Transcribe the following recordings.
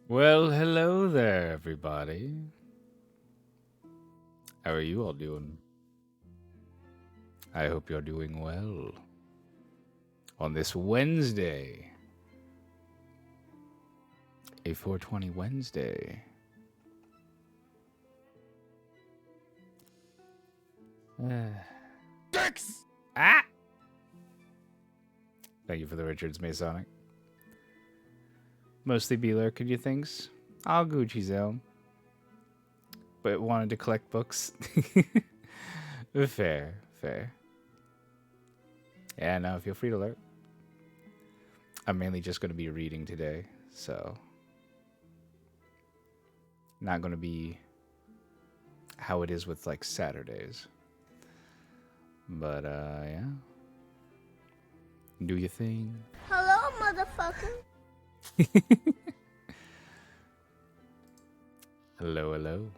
Well, hello there, everybody. How are you all doing? I hope you're doing well on this Wednesday, a 420 Wednesday. Dicks! Ah! Thank you for the Richards Masonic. Mostly be lurking you things. All Gucci zone. But wanted to collect books. Fair, fair. Yeah, no, feel free to lurk. I'm mainly just going to be reading today, so not going to be how it is with like Saturdays. But yeah. Do your thing. Hello, motherfucker. Hello, hello.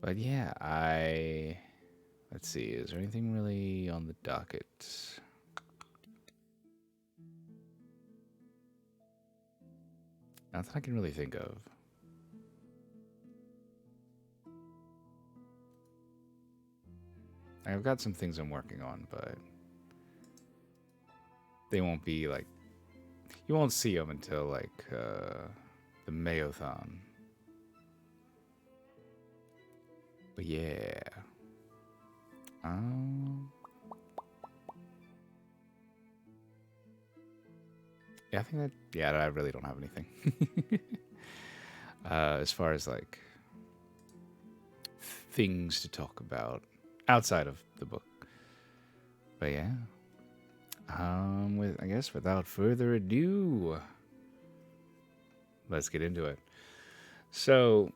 But yeah, let's see, is there anything really on the docket? Not that I can really think of. I've got some things I'm working on, but they won't be like, you won't see them until like the Mayothon. But yeah. Yeah, I think that. Yeah, I really don't have anything. As far as like things to talk about outside of the book. But yeah, with I guess without further ado, let's get into it. So,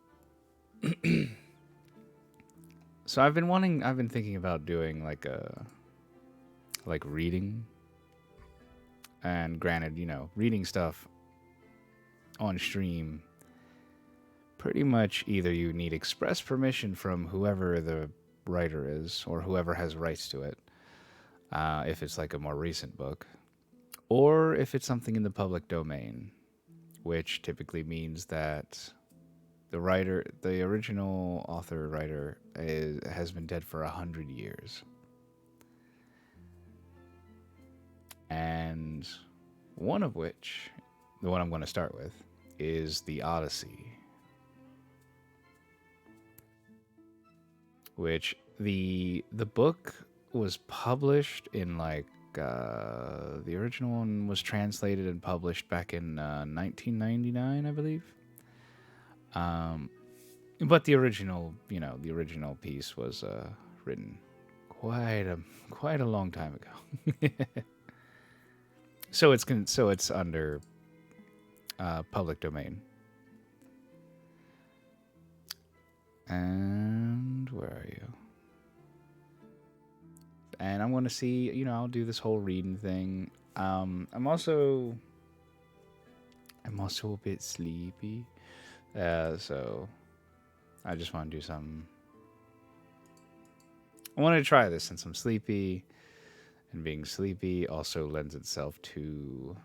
I've been thinking about doing like a like reading, and granted, reading stuff on stream. Pretty much, either you need express permission from whoever the writer is or whoever has rights to it, if it's like a more recent book, or if it's something in the public domain, which typically means that the original author writer, has been dead for 100 years. And one of which, the one I'm going to start with, is the Odyssey, which the book was published in like the original one was translated and published back in 1999, I believe. Um, but the original piece was written quite a long time ago. So it's under public domain. And where are you? And I'm going to see, I'll do this whole reading thing. I'm also a bit sleepy. So I just want to do something. I wanted to try this since I'm sleepy, and being sleepy also lends itself to,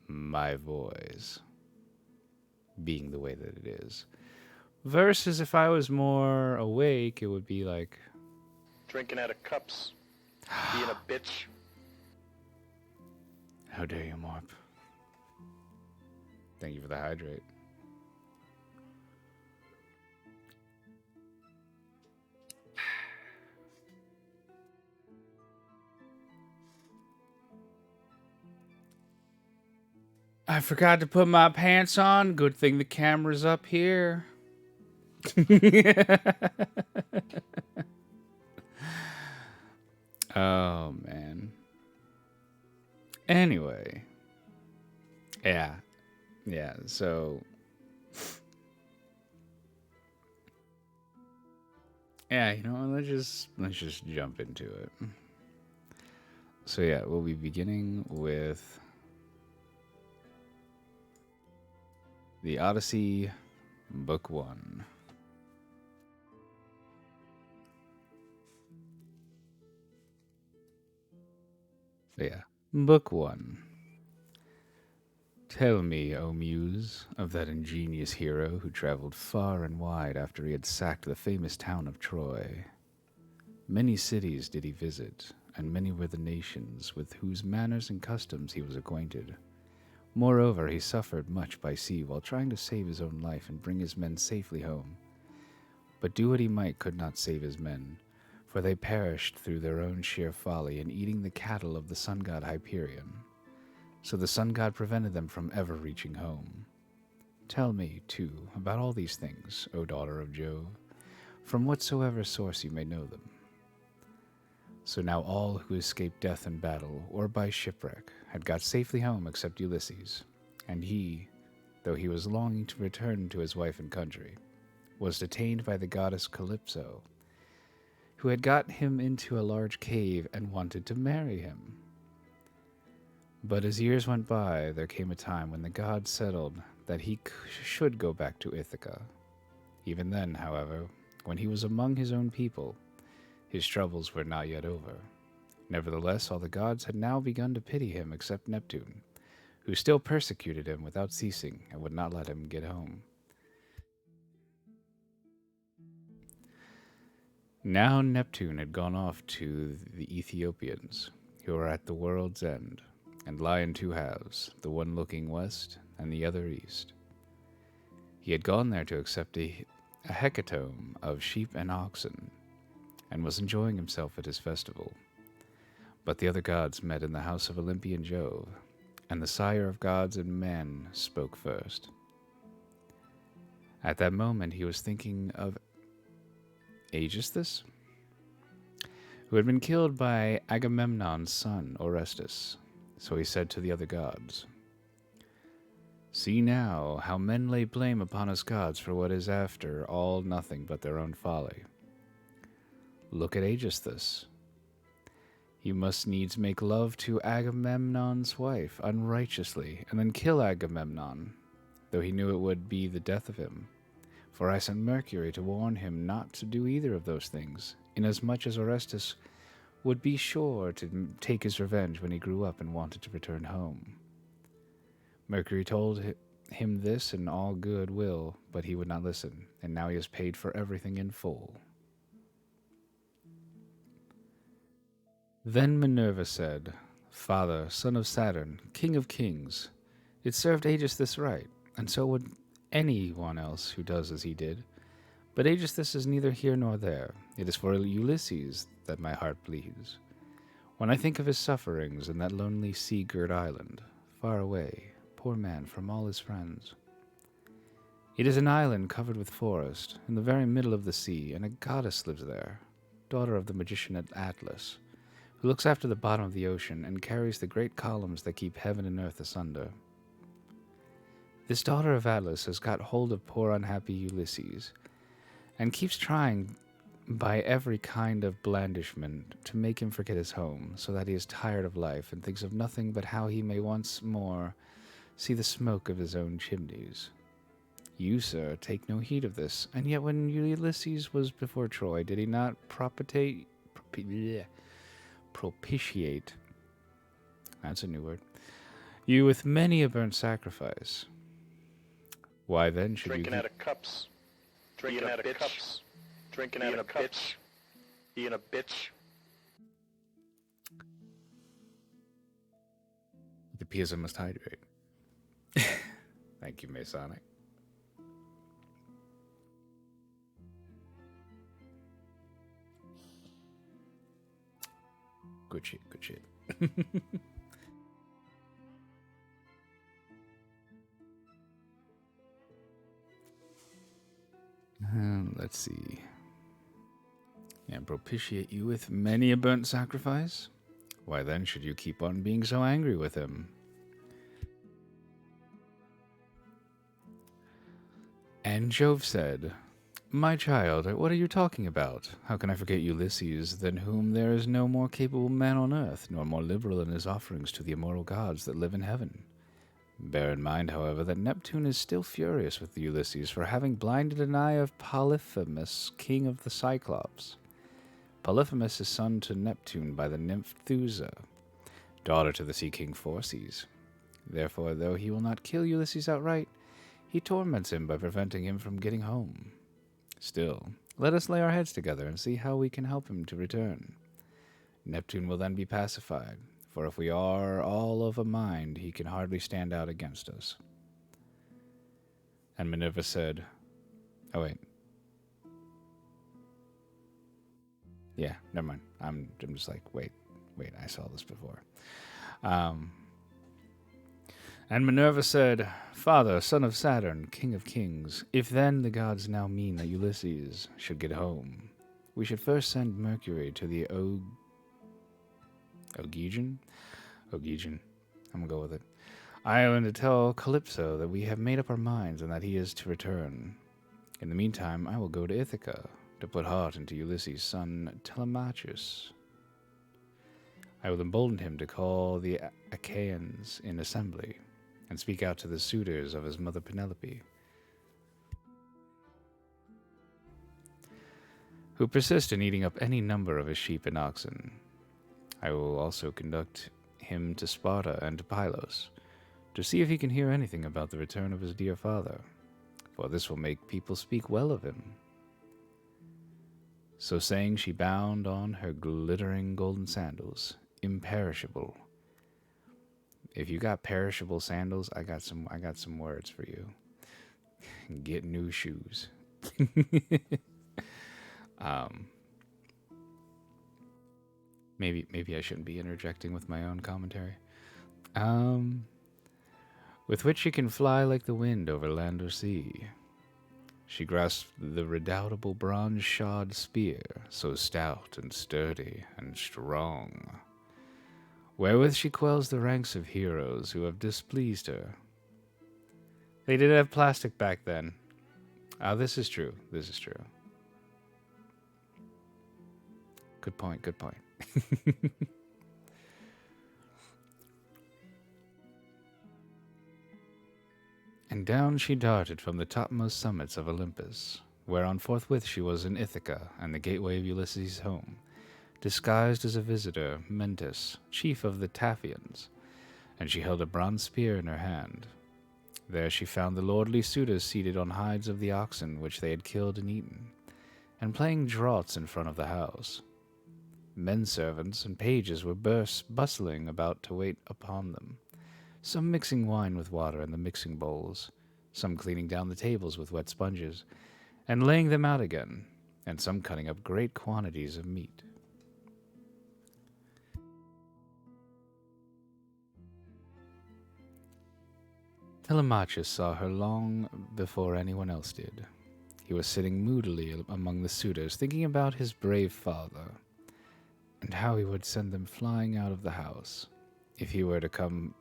my voice being the way that it is. Versus if I was more awake, it would be like drinking out of cups, being a bitch. How dare you, Morp? Thank you for the hydrate. I forgot to put my pants on. Good thing the camera's up here. Oh, man. Anyway. Yeah. Yeah, so... Yeah, let's just jump into it. So yeah, we'll be beginning with the Odyssey, Book 1. So yeah, Book 1. Tell me, O Muse, of that ingenious hero who traveled far and wide after he had sacked the famous town of Troy. Many cities did he visit, and many were the nations with whose manners and customs he was acquainted. Moreover, he suffered much by sea while trying to save his own life and bring his men safely home. But do what he might could not save his men, for they perished through their own sheer folly in eating the cattle of the sun god Hyperion. So the sun god prevented them from ever reaching home. Tell me, too, about all these things, O daughter of Jove, from whatsoever source you may know them. So now all who escaped death in battle or by shipwreck had got safely home except Ulysses, and he, though he was longing to return to his wife and country, was detained by the goddess Calypso, who had got him into a large cave and wanted to marry him. But as years went by, there came a time when the gods settled that he should go back to Ithaca. Even then, however, when he was among his own people, his troubles were not yet over. Nevertheless, all the gods had now begun to pity him except Neptune, who still persecuted him without ceasing and would not let him get home. Now Neptune had gone off to the Ethiopians, who are at the world's end, and lie in two halves, the one looking west and the other east. He had gone there to accept a hecatomb of sheep and oxen, and was enjoying himself at his festival. But the other gods met in the house of Olympian Jove, and the sire of gods and men spoke first. At that moment he was thinking of Aegisthus, who had been killed by Agamemnon's son, Orestes. So he said to the other gods, "See now how men lay blame upon us gods for what is after all nothing but their own folly. Look at Aegisthus. He must needs make love to Agamemnon's wife unrighteously, and then kill Agamemnon, though he knew it would be the death of him. For I sent Mercury to warn him not to do either of those things, inasmuch as Orestes would be sure to take his revenge when he grew up and wanted to return home. Mercury told him this in all good will, but he would not listen, and now he has paid for everything in full." Then Minerva said, "Father, son of Saturn, king of kings, it served Aegisthus right, and so would anyone else who does as he did. But Aegisthus is neither here nor there. It is for Ulysses that my heart bleeds. When I think of his sufferings in that lonely sea-girt island, far away, poor man, from all his friends. It is an island covered with forest, in the very middle of the sea, and a goddess lives there, daughter of the magician Atlas, who looks after the bottom of the ocean and carries the great columns that keep heaven and earth asunder. This daughter of Atlas has got hold of poor unhappy Ulysses, and keeps trying by every kind of blandishment to make him forget his home, so that he is tired of life and thinks of nothing but how he may once more see the smoke of his own chimneys. You, sir, take no heed of this, and yet when Ulysses was before Troy, did he not propitiate, that's a new word, you with many a burnt sacrifice? Why then should Drinking you... out of cups. Drinking out of cups. Drinking out of cups. Being a bitch. The PSM must hydrate. Thank you, Masonic. Good shit, good shit. Let's see. And propitiate you with many a burnt sacrifice? Why then should you keep on being so angry with him? And Jove said, "My child, what are you talking about? How can I forget Ulysses, than whom there is no more capable man on earth, nor more liberal in his offerings to the immortal gods that live in heaven? Bear in mind, however, that Neptune is still furious with Ulysses for having blinded an eye of Polyphemus, king of the Cyclops. Polyphemus is son to Neptune by the nymph Thusa, daughter to the sea king Phorcys. Therefore, though he will not kill Ulysses outright, he torments him by preventing him from getting home. Still, let us lay our heads together and see how we can help him to return. Neptune will then be pacified, for if we are all of a mind, he can hardly stand out against us." And Minerva said, oh wait. Yeah, never mind. I'm just like, wait, I saw this before. And Minerva said, "Father, son of Saturn, king of kings, if then the gods now mean that Ulysses should get home, we should first send Mercury to the Ogygian, I'm gonna go with it, island to tell Calypso that we have made up our minds and that he is to return. In the meantime, I will go to Ithaca to put heart into Ulysses' son Telemachus. I will embolden him to call the Achaeans in assembly and speak out to the suitors of his mother Penelope, who persist in eating up any number of his sheep and oxen. I will also conduct him to Sparta and to Pylos, to see if he can hear anything about the return of his dear father, for this will make people speak well of him." So saying, she bound on her glittering golden sandals, imperishable. If you got perishable sandals, I got some words for you. Get new shoes. Maybe I shouldn't be interjecting with my own commentary. With which she can fly like the wind over land or sea. She grasped the redoubtable bronze-shod spear, so stout and sturdy and strong, wherewith she quells the ranks of heroes who have displeased her. They did have plastic back then. This is true. This is true. Good point, good point. And down she darted from the topmost summits of Olympus, whereon forthwith she was in Ithaca and the gateway of Ulysses' home, disguised as a visitor, Mentis, chief of the Taphians, and she held a bronze spear in her hand. There she found the lordly suitors seated on hides of the oxen which they had killed and eaten, and playing draughts in front of the house. Men servants and pages were bustling about to wait upon them, some mixing wine with water in the mixing bowls, some cleaning down the tables with wet sponges, and laying them out again, and some cutting up great quantities of meat. Telemachus saw her long before anyone else did. He was sitting moodily among the suitors, thinking about his brave father, and how he would send them flying out of the house if he were to come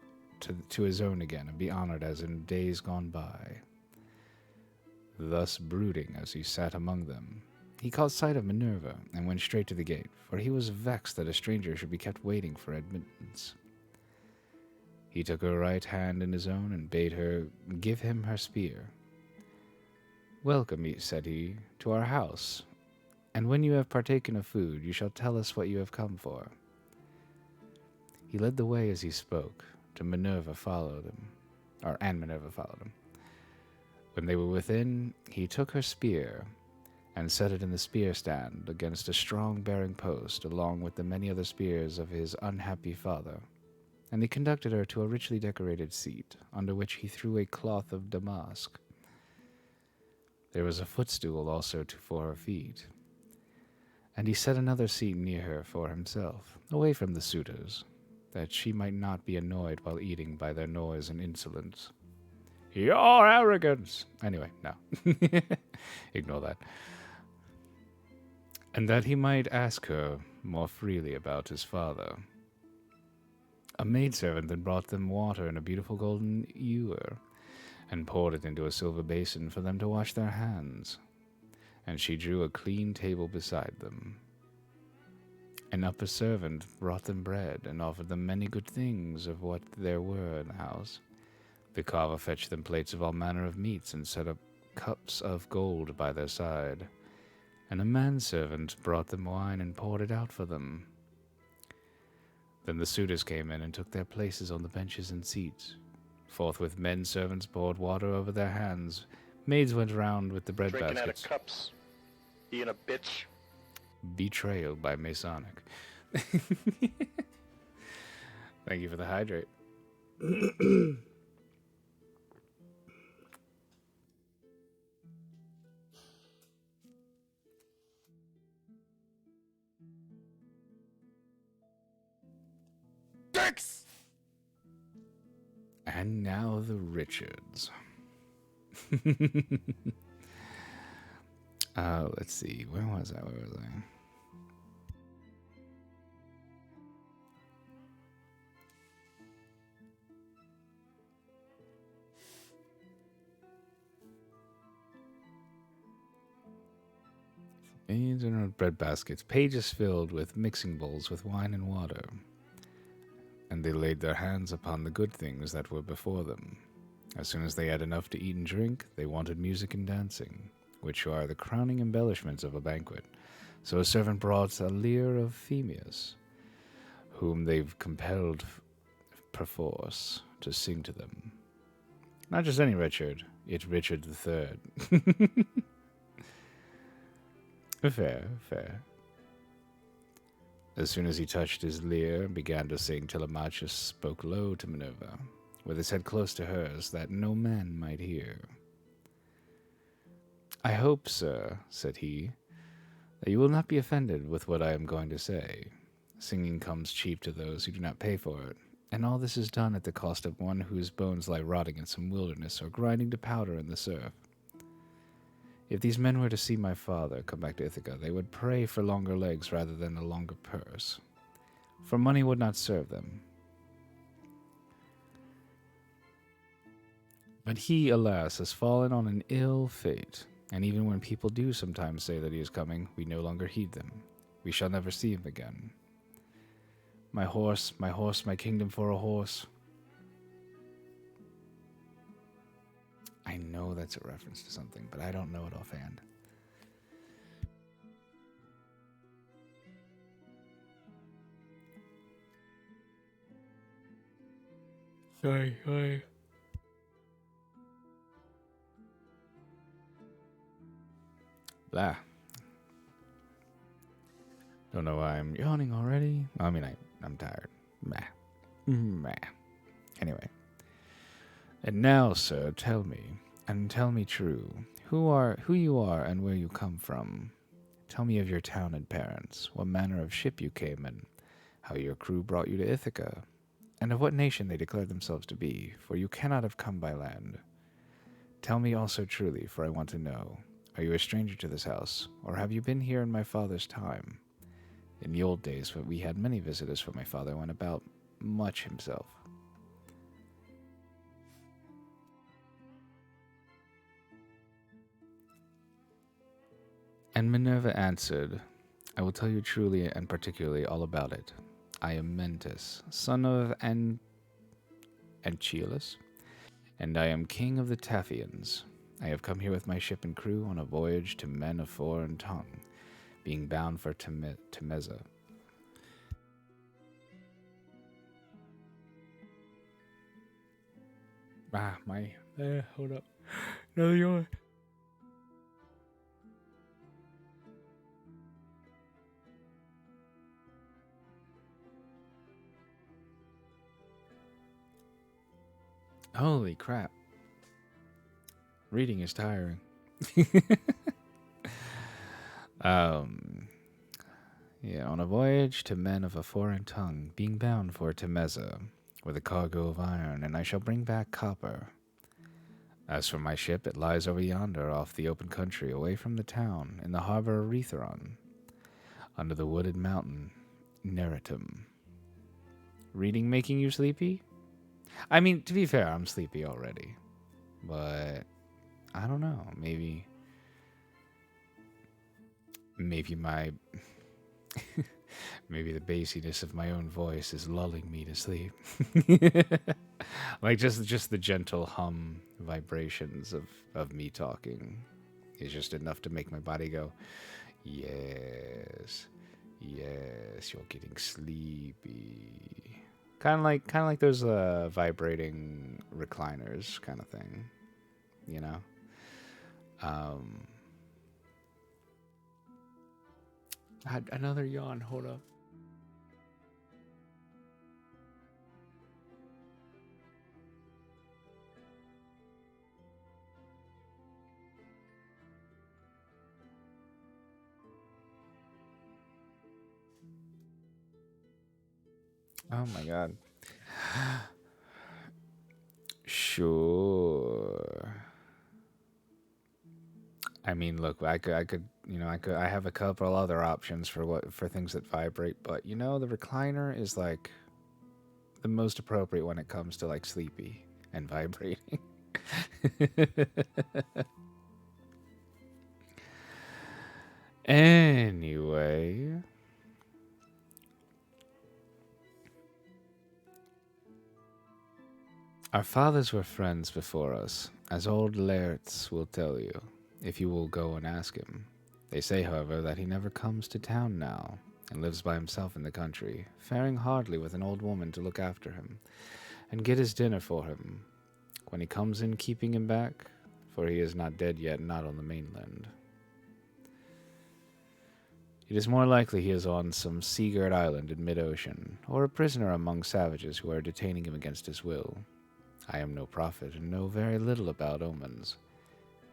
to his own again and be honored as in days gone by. Thus brooding as he sat among them, he caught sight of Minerva and went straight to the gate, for he was vexed that a stranger should be kept waiting for admittance. He took her right hand in his own and bade her give him her spear. "Welcome," said he, "to our house, and when you have partaken of food, you shall tell us what you have come for." He led the way as he spoke, and Minerva followed him. When they were within, he took her spear and set it in the spear stand against a strong bearing post, along with the many other spears of his unhappy father, and he conducted her to a richly decorated seat, under which he threw a cloth of damask. There was a footstool also for her feet, and he set another seat near her for himself, away from the suitors, that she might not be annoyed while eating by their noise and insolence. "Your arrogance!" Anyway, no. Ignore that. And that he might ask her more freely about his father. A maidservant then brought them water in a beautiful golden ewer, and poured it into a silver basin for them to wash their hands, and she drew a clean table beside them. An upper servant brought them bread, and offered them many good things of what there were in the house. The carver fetched them plates of all manner of meats, and set up cups of gold by their side. And a manservant brought them wine, and poured it out for them. Then the suitors came in, and took their places on the benches and seats. Forthwith men servants poured water over their hands. Maids went round with the bread Drinking baskets. out of cups. Being a bitch. Betrayal by Masonic. Thank you for the hydrate. Dicks! And now the Richards. Let's see. Where was I? Beans and bread baskets, pages filled with mixing bowls with wine and water. And they laid their hands upon the good things that were before them. As soon as they had enough to eat and drink, they wanted music and dancing, which are the crowning embellishments of a banquet. So a servant brought a lyre of Phemius, whom they've compelled perforce to sing to them. Not just any Richard, it's Richard III. Fair, fair. As soon as he touched his lyre and began to sing, Telemachus spoke low to Minerva, with his head close to hers, that no man might hear. "I hope, sir," said he, "that you will not be offended with what I am going to say, Singing comes cheap to those who do not pay for it, and all this is done at the cost of one whose bones lie rotting in some wilderness or grinding to powder in the surf. If these men were to see my father come back to Ithaca, they would pray for longer legs rather than a longer purse, for money would not serve them. But he, alas, has fallen on an ill fate, and even when people do sometimes say that he is coming, we no longer heed them. We shall never see him again. My horse, my kingdom for a horse. I know that's a reference to something, but I don't know it offhand. Sorry. Blah. Don't know why I'm yawning already. I mean, I'm tired. Meh. Anyway. And now, sir, tell me, and tell me true, who you are and where you come from. Tell me of your town and parents, what manner of ship you came in, how your crew brought you to Ithaca, and of what nation they declare themselves to be, for you cannot have come by land. Tell me also truly, for I want to know. Are you a stranger to this house, or have you been here in my father's time? In the old days, we had many visitors, for my father went about much himself. And Minerva answered, I will tell you truly and particularly all about it. I am Mentis, son of Anchialus, and I am king of the Taphians. I have come here with my ship and crew on a voyage to men of foreign tongue, being bound for Temesa. Hold up. No, you're... Holy crap. Reading is tiring. Yeah, on a voyage to men of a foreign tongue, being bound for Temesa, with a cargo of iron, and I shall bring back copper. As for my ship, it lies over yonder, off the open country, away from the town, in the harbor of Retheron, under the wooded mountain, Neritum. Reading making you sleepy? I mean, to be fair, I'm sleepy already. But, I don't know, maybe my... maybe the bassiness of my own voice is lulling me to sleep. Like, just the gentle hum vibrations of me talking is just enough to make my body go, yes, you're getting sleepy. Kind of like those vibrating recliners kind of thing, you know? Another yawn, hold up. Oh my god. Sure. I mean, look, I have a couple other options for things that vibrate, but the recliner is like the most appropriate when it comes to like sleepy and vibrating. Anyway, our fathers were friends before us, as old Laertes will tell you, if you will go and ask him. They say, however, that he never comes to town now, and lives by himself in the country, faring hardly with an old woman to look after him, and get his dinner for him, when he comes in keeping him back, for he is not dead yet, not on the mainland. It is more likely he is on some sea-girt island in mid-ocean, or a prisoner among savages who are detaining him against his will. I am no prophet, and know very little about omens,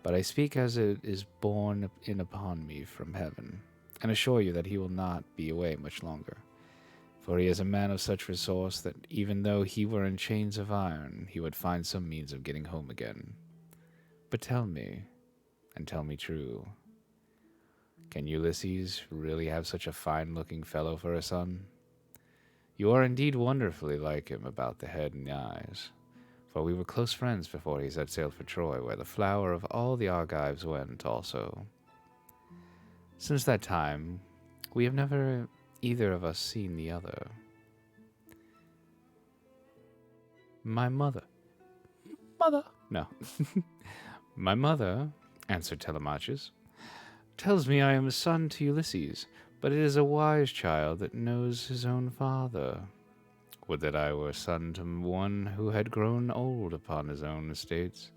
but I speak as it is borne in upon me from heaven, and assure you that he will not be away much longer. For he is a man of such resource that even though he were in chains of iron, he would find some means of getting home again. But tell me, and tell me true, can Ulysses really have such a fine-looking fellow for a son? You are indeed wonderfully like him about the head and the eyes, for we were close friends before he set sail for Troy, where the flower of all the Argives went also. Since that time, we have never either of us seen the other. My mother. Mother? No. My mother, answered Telemachus, tells me I am a son to Ulysses, but it is a wise child that knows his own father. Would that I were son to one who had grown old upon his own estates,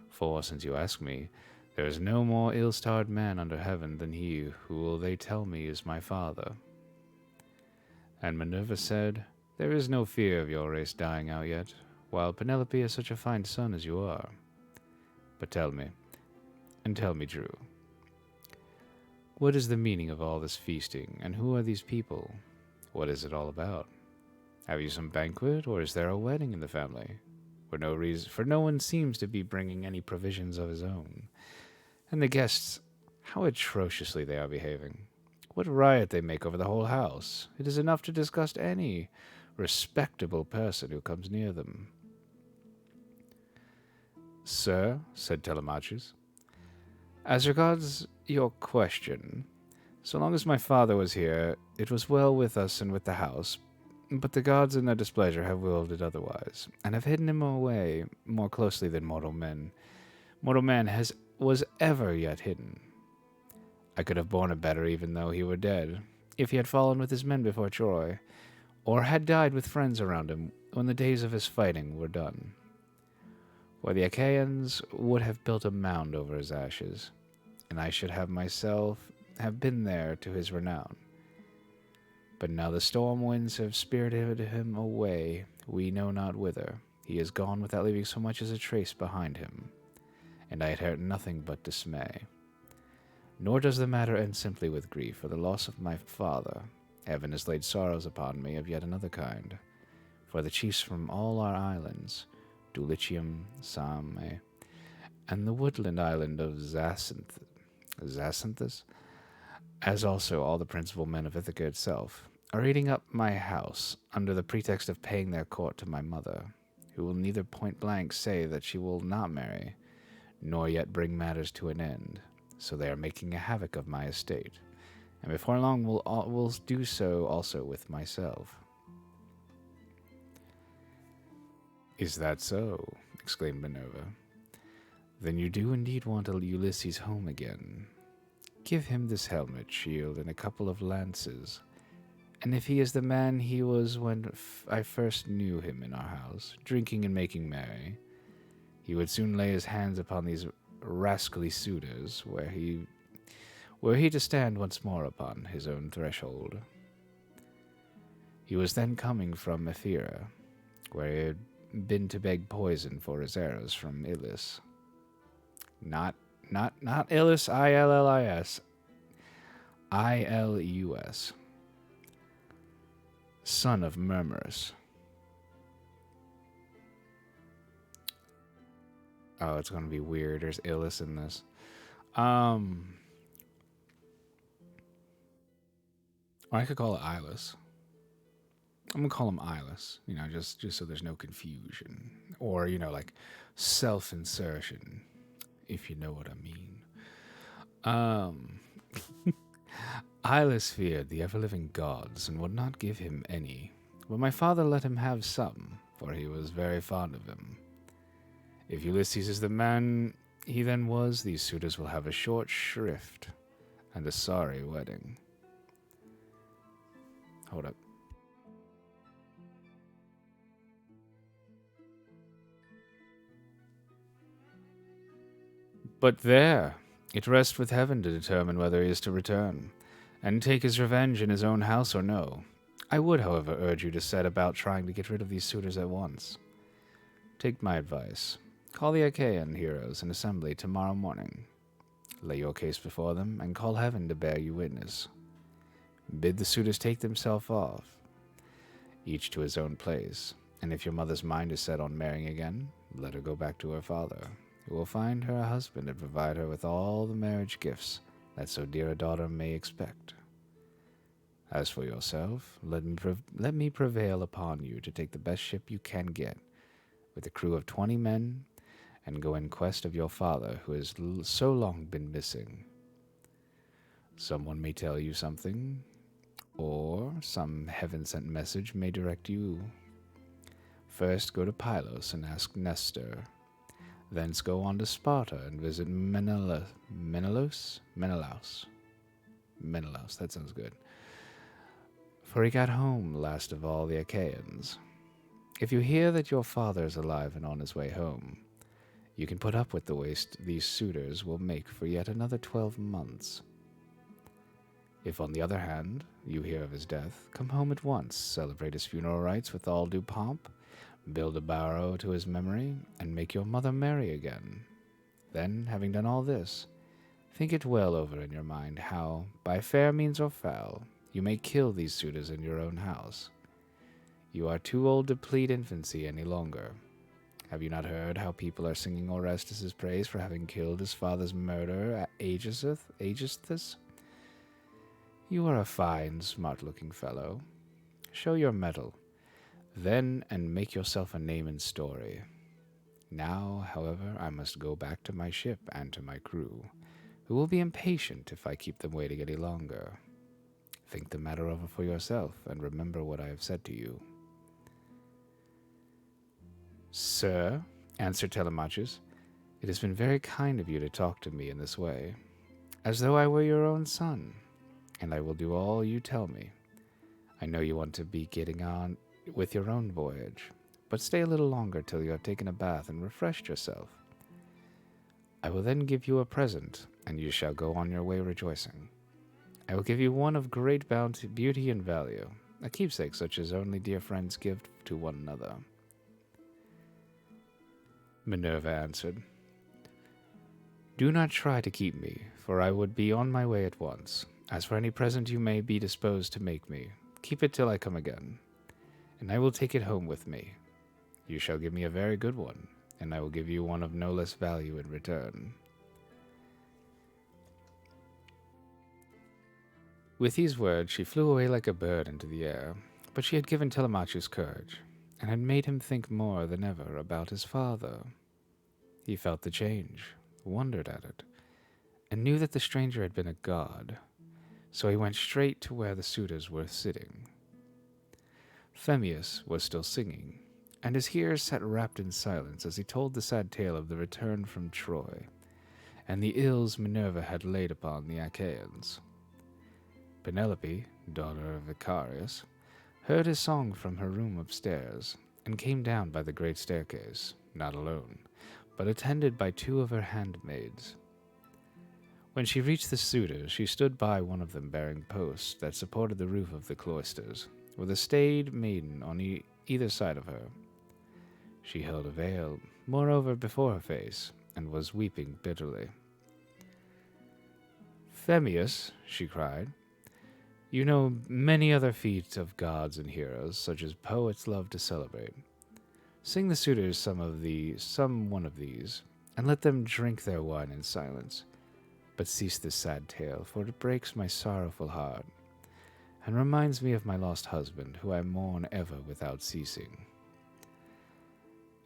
for, since you ask me, there is no more ill-starred man under heaven than he who will they tell me is my father. And Minerva said, there is no fear of your race dying out yet, while Penelope is such a fine son as you are. But tell me, and tell me true, what is the meaning of all this feasting, and who are these people? What is it all about? Have you some banquet, or is there a wedding in the family? For no one seems to be bringing any provisions of his own. And the guests, how atrociously they are behaving. What riot they make over the whole house. It is enough to disgust any respectable person who comes near them. Sir, said Telemachus, as regards your question, so long as my father was here, it was well with us and with the house, but the gods in their displeasure have willed it otherwise, and have hidden him away more closely than mortal man was ever yet hidden. I could have borne it better even though he were dead, if he had fallen with his men before Troy, or had died with friends around him when the days of his fighting were done. For the Achaeans would have built a mound over his ashes, and I should have myself have been there to his renown. But now the storm winds have spirited him away, we know not whither. He is gone without leaving so much as a trace behind him, and I had heard nothing but dismay. Nor does the matter end simply with grief for the loss of my father. Heaven has laid sorrows upon me of yet another kind, for the chiefs from all our islands, Dulichium, Same, and the woodland island of Zacynthus, as also all the principal men of Ithaca itself, are eating up my house under the pretext of paying their court to my mother, who will neither point blank say that she will not marry, nor yet bring matters to an end. So they are making a havoc of my estate, and before long will do so also with myself. Is that so? Exclaimed Minerva. Then you do indeed want Ulysses home again. Give him this helmet, shield, and a couple of lances, and if he is the man he was when I first knew him in our house, drinking and making merry, he would soon lay his hands upon these rascally suitors, were he to stand once more upon his own threshold. He was then coming from Ephyra, where he had been to beg poison for his arrows from Illis. Not Illis, Illis, Ilus, son of Murmurus. Oh, it's going to be weird. There's Illis in this. Or I could call it Ilus. I'm going to call him Ilus, just so there's no confusion. Or, like self-insertion, if you know what I mean. Ilus feared the ever-living gods and would not give him any, but my father let him have some, for he was very fond of him. If Ulysses is the man he then was, these suitors will have a short shrift and a sorry wedding. Hold up. But there, it rests with heaven to determine whether he is to return, and take his revenge in his own house or no. I would, however, urge you to set about trying to get rid of these suitors at once. Take my advice. Call the Achaean heroes in assembly tomorrow morning. Lay your case before them, and call heaven to bear you witness. Bid the suitors take themselves off, each to his own place, and if your mother's mind is set on marrying again, let her go back to her father, who will find her a husband and provide her with all the marriage gifts that so dear a daughter may expect. As for yourself, let me prevail upon you to take the best ship you can get, with a crew of 20 men, and go in quest of your father, who has so long been missing. Someone may tell you something, or some heaven-sent message may direct you. First go to Pylos and ask Nestor. Thence go on to Sparta and visit Menelaus, that sounds good. For he got home last of all the Achaeans. If you hear that your father is alive and on his way home, you can put up with the waste these suitors will make for yet another 12 months. If, on the other hand, you hear of his death, come home at once, celebrate his funeral rites with all due pomp, build a barrow to his memory, and make your mother marry again. Then, having done all this, think it well over in your mind how, by fair means or foul, you may kill these suitors in your own house. You are too old to plead infancy any longer. Have you not heard how people are singing Orestes' praise for having killed his father's murderer at Aegisthus? You are a fine, smart-looking fellow. Show your mettle, then, and make yourself a name in story. Now, however, I must go back to my ship and to my crew, who will be impatient if I keep them waiting any longer. Think the matter over for yourself, and remember what I have said to you. Sir, answered Telemachus, it has been very kind of you to talk to me in this way, as though I were your own son, and I will do all you tell me. I know you want to be getting on with your own voyage, but stay a little longer till you have taken a bath and refreshed yourself. I will then give you a present, and you shall go on your way rejoicing. I will give you one of great beauty and value, a keepsake such as only dear friends give to one another. Minerva answered, Do not try to keep me, for I would be on my way at once. As for any present you may be disposed to make me, keep it till I come again, and I will take it home with me. You shall give me a very good one, and I will give you one of no less value in return. With these words she flew away like a bird into the air, but she had given Telemachus courage, and had made him think more than ever about his father. He felt the change, wondered at it, and knew that the stranger had been a god, so he went straight to where the suitors were sitting. Phemius was still singing, and his hearers sat wrapped in silence as he told the sad tale of the return from Troy, and the ills Minerva had laid upon the Achaeans. Penelope, daughter of Icarius, heard his song from her room upstairs, and came down by the great staircase, not alone, but attended by 2 of her handmaids. When she reached the suitors, she stood by one of them bearing posts that supported the roof of the cloisters, with a staid maiden on either side of her. She held a veil, moreover, before her face, and was weeping bitterly. Phemius, she cried, you know many other feats of gods and heroes, such as poets love to celebrate. Sing the suitors some one of these, and let them drink their wine in silence. But cease this sad tale, for it breaks my sorrowful heart, and reminds me of my lost husband, who I mourn ever without ceasing,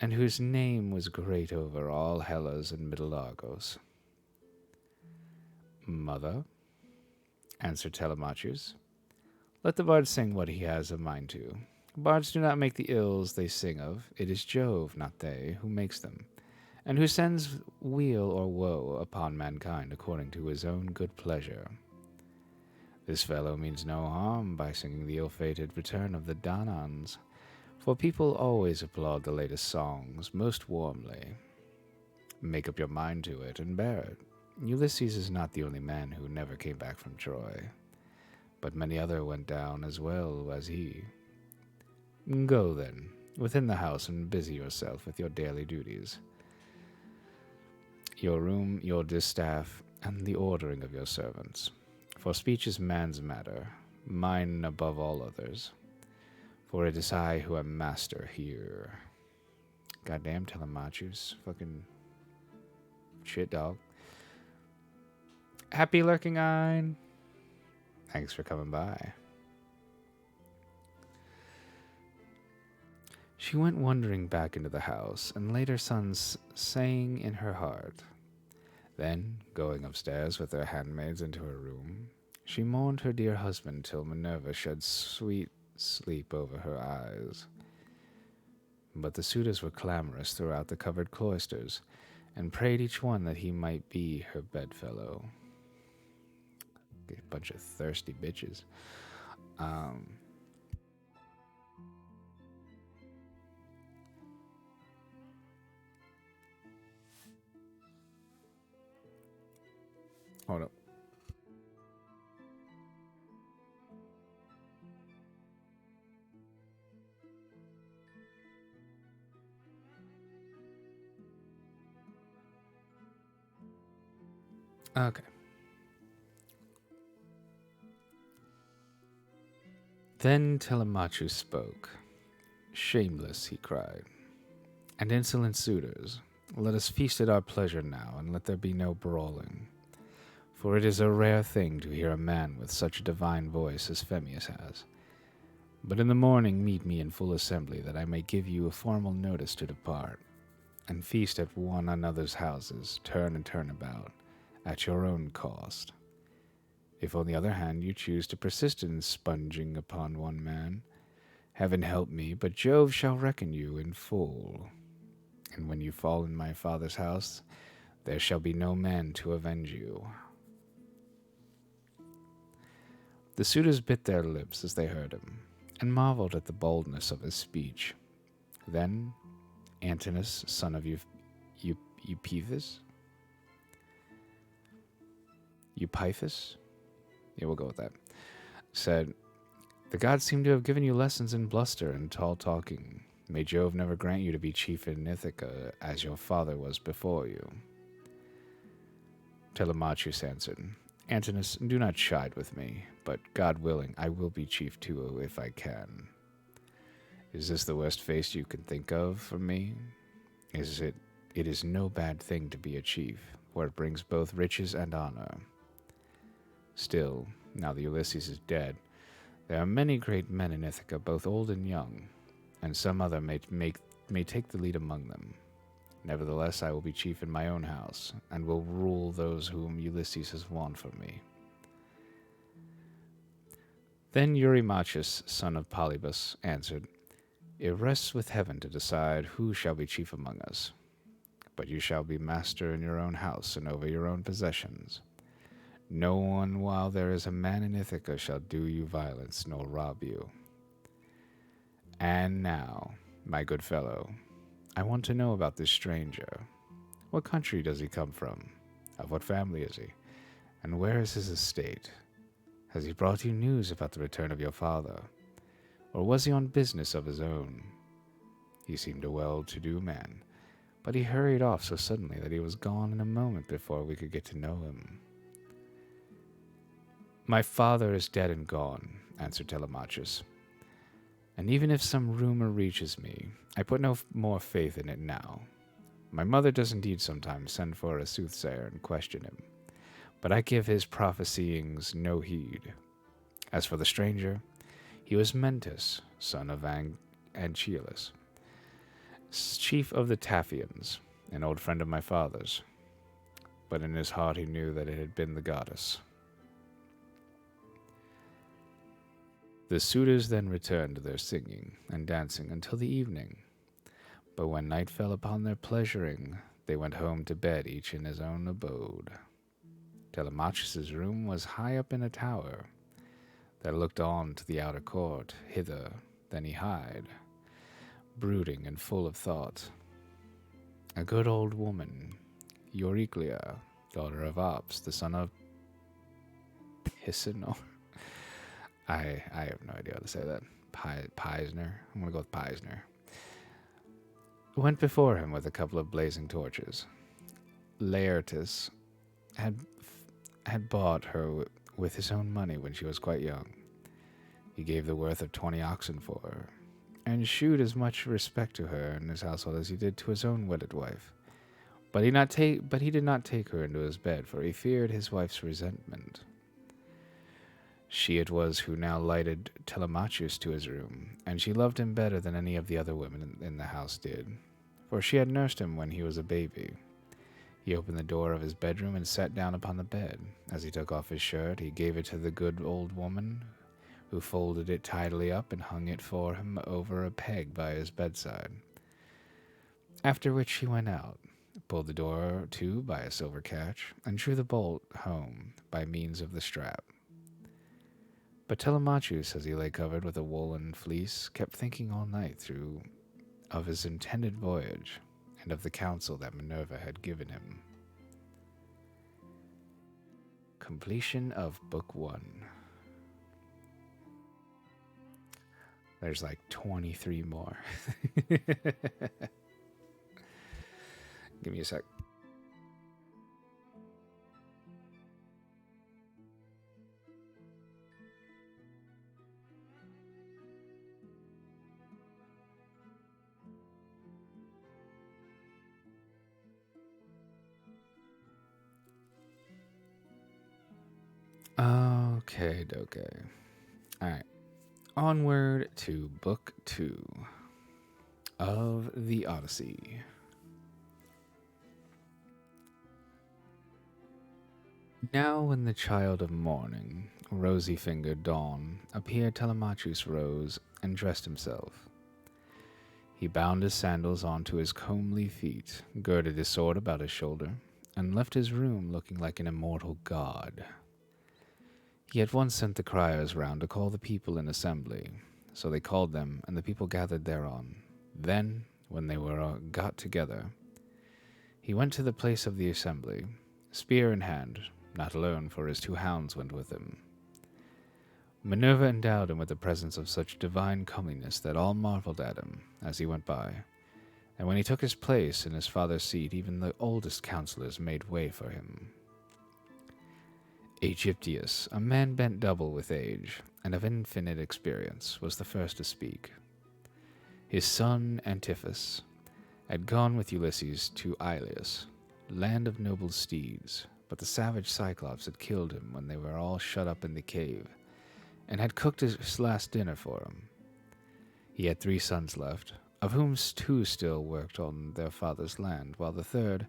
and whose name was great over all Hellas and Middle Argos. Mother, answered Telemachus, let the bard sing what he has a mind to. Bards do not make the ills they sing of. It is Jove, not they, who makes them, and who sends weal or woe upon mankind according to his own good pleasure. This fellow means no harm by singing the ill-fated return of the Danaans, for people always applaud the latest songs most warmly. Make up your mind to it and bear it. Ulysses is not the only man who never came back from Troy, but many other went down as well as he. Go, then, within the house and busy yourself with your daily duties. Your room, your distaff, and the ordering of your servants. For speech is man's matter, mine above all others. For it is I who am master here. Goddamn Telemachus. Fucking shit, dog. Happy lurking Ein. Thanks for coming by. She went wandering back into the house, and laid her sons saying in her heart. Then, going upstairs with her handmaids into her room, she mourned her dear husband till Minerva shed sweet sleep over her eyes. But the suitors were clamorous throughout the covered cloisters, and prayed each one that he might be her bedfellow. A bunch of thirsty bitches. Hold up. Okay. Then Telemachus spoke. Shameless, he cried, and insolent suitors, let us feast at our pleasure now, and let there be no brawling. For it is a rare thing to hear a man with such a divine voice as Phemius has. But in the morning meet me in full assembly, that I may give you a formal notice to depart, and feast at one another's houses, turn and turn about, at your own cost. If, on the other hand, you choose to persist in sponging upon one man, heaven help me, but Jove shall reckon you in full. And when you fall in my father's house, there shall be no man to avenge you. The suitors bit their lips as they heard him, and marveled at the boldness of his speech. Then Antinous, son of Eupeithus? Eupeithus? Yeah, we'll go with that. Said, the gods seem to have given you lessons in bluster and tall talking. May Jove never grant you to be chief in Ithaca, as your father was before you. Telemachus answered, Antinous, do not chide with me, but God willing, I will be chief too if I can. Is this the worst face you can think of for me? It is no bad thing to be a chief, for it brings both riches and honor. Still, now that Ulysses is dead, there are many great men in Ithaca, both old and young, and some other may take the lead among them. Nevertheless, I will be chief in my own house, and will rule those whom Ulysses has won from me. Then Eurymachus, son of Polybus, answered, It rests with heaven to decide who shall be chief among us. But you shall be master in your own house and over your own possessions. No one, while there is a man in Ithaca, shall do you violence nor rob you. And now, my good fellow, I want to know about this stranger. What country does he come from? Of what family is he? And where is his estate? Has he brought you news about the return of your father? Or was he on business of his own? He seemed a well-to-do man, but he hurried off so suddenly that he was gone in a moment before we could get to know him. My father is dead and gone, answered Telemachus. And even if some rumor reaches me, I put no more faith in it now. My mother does indeed sometimes send for a soothsayer and question him, but I give his prophesyings no heed. As for the stranger, he was Mentis, son of Anchialus, chief of the Taphians, an old friend of my father's, but in his heart he knew that it had been the goddess. The suitors then returned to their singing and dancing until the evening, but when night fell upon their pleasuring, they went home to bed, each in his own abode. Telemachus' room was high up in a tower that looked on to the outer court. Hither then he hied, brooding and full of thought. A good old woman, Euryclea, daughter of Ops, the son of Pisanor. I have no idea how to say that. Pisner. I'm going to go with Pisner. Went before him with a couple of blazing torches. Laertes had bought her with his own money when she was quite young. He gave the worth of 20 oxen for her, and shewed as much respect to her and his household as he did to his own wedded wife. But he did not take her into his bed, for he feared his wife's resentment. She it was who now lighted Telemachus to his room, and she loved him better than any of the other women in the house did, for she had nursed him when he was a baby. He opened the door of his bedroom and sat down upon the bed. As he took off his shirt, he gave it to the good old woman, who folded it tidily up and hung it for him over a peg by his bedside. After which he went out, pulled the door to by a silver catch, and drew the bolt home by means of the strap. But Telemachus, as he lay covered with a woolen fleece, kept thinking all night through of his intended voyage, and of the counsel that Minerva had given him. Completion of Book 1. There's like 23 more. Give me a sec. Okay. Alright. Onward to Book 2 of the Odyssey. Now when the child of morning, rosy-fingered dawn, appeared, Telemachus rose and dressed himself. He bound his sandals onto his comely feet, girded his sword about his shoulder, and left his room looking like an immortal god. He at once sent the criers round to call the people in assembly. So they called them, and the people gathered thereon. Then, when they were got together, he went to the place of the assembly, spear in hand, not alone, for his 2 hounds went with him. Minerva endowed him with the presence of such divine comeliness that all marveled at him as he went by. And when he took his place in his father's seat, even the oldest counselors made way for him. Aegyptius, a man bent double with age, and of infinite experience, was the first to speak. His son Antiphus had gone with Ulysses to Illis, land of noble steeds, but the savage Cyclops had killed him when they were all shut up in the cave, and had cooked his last dinner for him. He had 3 sons left, of whom 2 still worked on their father's land, while the third,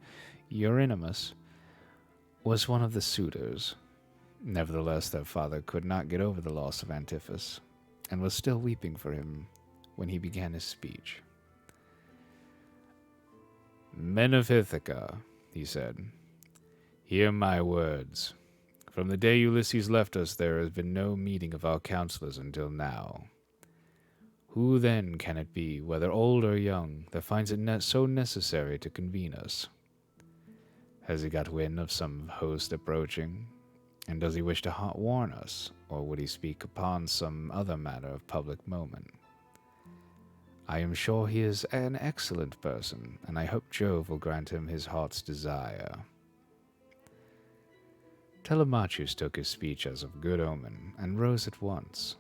Eurynomus, was one of the suitors. Nevertheless, their father could not get over the loss of Antiphus, and was still weeping for him when he began his speech. "Men of Ithaca," he said, "hear my words. From the day Ulysses left us, there has been no meeting of our counselors until now. Who then can it be, whether old or young, that finds it so necessary to convene us? Has he got wind of some host approaching? And does he wish to warn us, or would he speak upon some other matter of public moment? I am sure he is an excellent person, and I hope Jove will grant him his heart's desire." Telemachus took his speech as of good omen, and rose at once,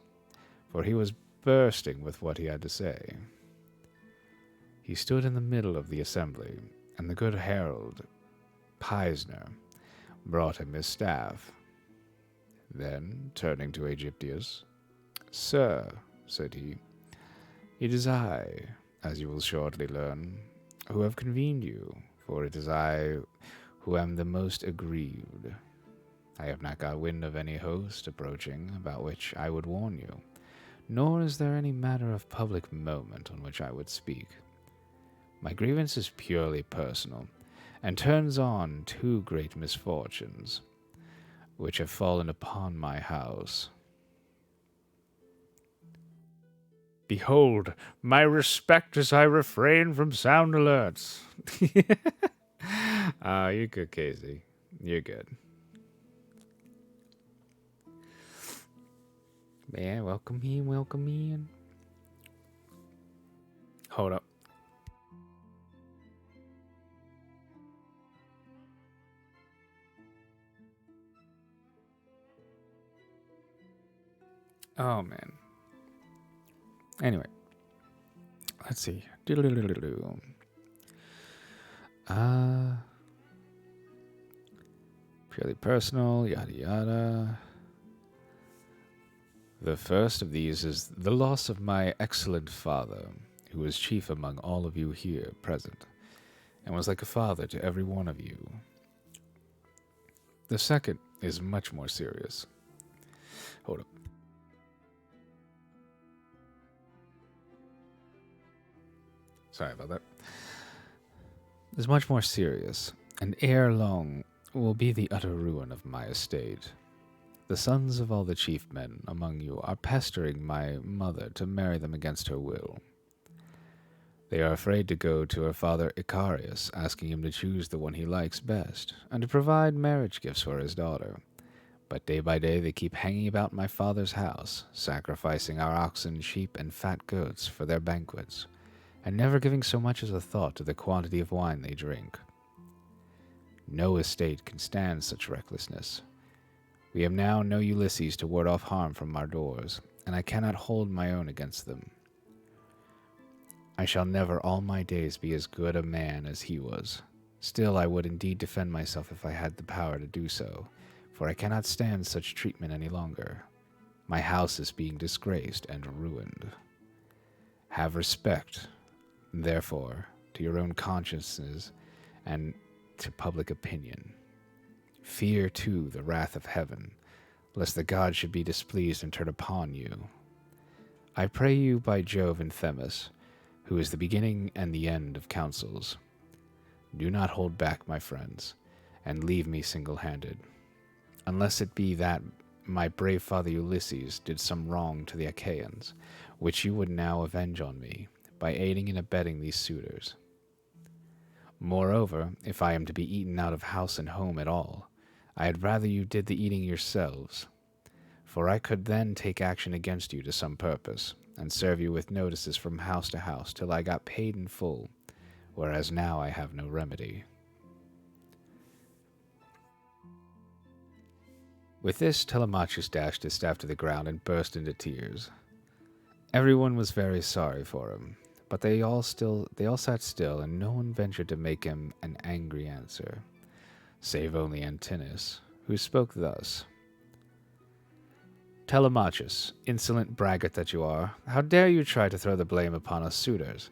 for he was bursting with what he had to say. He stood in the middle of the assembly, and the good herald, Pisner, brought him his staff. Then, turning to Aegyptius, "Sir," said he, "it is I, as you will shortly learn, who have convened you, for it is I who am the most aggrieved. I have not got wind of any host approaching about which I would warn you, nor is there any matter of public moment on which I would speak. My grievance is purely personal, and turns on 2 great misfortunes, which have fallen upon my house. Behold, my respect as I refrain from sound alerts." You're good, Casey. You're good. Yeah, welcome in. Hold up. Oh, man. Anyway. let's see. Uh, purely personal, yada yada. The first of these is the loss of my excellent father, who was chief among all of you here present, and was like a father to every one of you. The second is much more serious. Hold up. Sorry about that. Is much more serious, and ere long will be the utter ruin of my estate. The sons of all the chief men among you are pestering my mother to marry them against her will. They are afraid to go to her father Icarius, asking him to choose the one he likes best, and to provide marriage gifts for his daughter. But day by day they keep hanging about my father's house, sacrificing our oxen, sheep, and fat goats for their banquets, and never giving so much as a thought to the quantity of wine they drink. No estate can stand such recklessness. We have now no Ulysses to ward off harm from our doors, and I cannot hold my own against them. I shall never all my days be as good a man as he was. Still, I would indeed defend myself if I had the power to do so, for I cannot stand such treatment any longer. My house is being disgraced and ruined. Have respect, therefore, to your own consciences and to public opinion. Fear, too, the wrath of heaven, lest the gods should be displeased and turn upon you. I pray you by Jove and Themis, who is the beginning and the end of councils. Do not hold back, my friends, and leave me single-handed, unless it be that my brave father Ulysses did some wrong to the Achaeans, which you would now avenge on me, by aiding and abetting these suitors. Moreover, if I am to be eaten out of house and home at all, I had rather you did the eating yourselves, for I could then take action against you to some purpose, and serve you with notices from house to house till I got paid in full, whereas now I have no remedy. With this, Telemachus dashed his staff to the ground and burst into tears. Everyone was very sorry for him, but they all sat still, and no one ventured to make him an angry answer, save only Antinous, who spoke thus. Telemachus, insolent braggart that you are, how dare you try to throw the blame upon us suitors?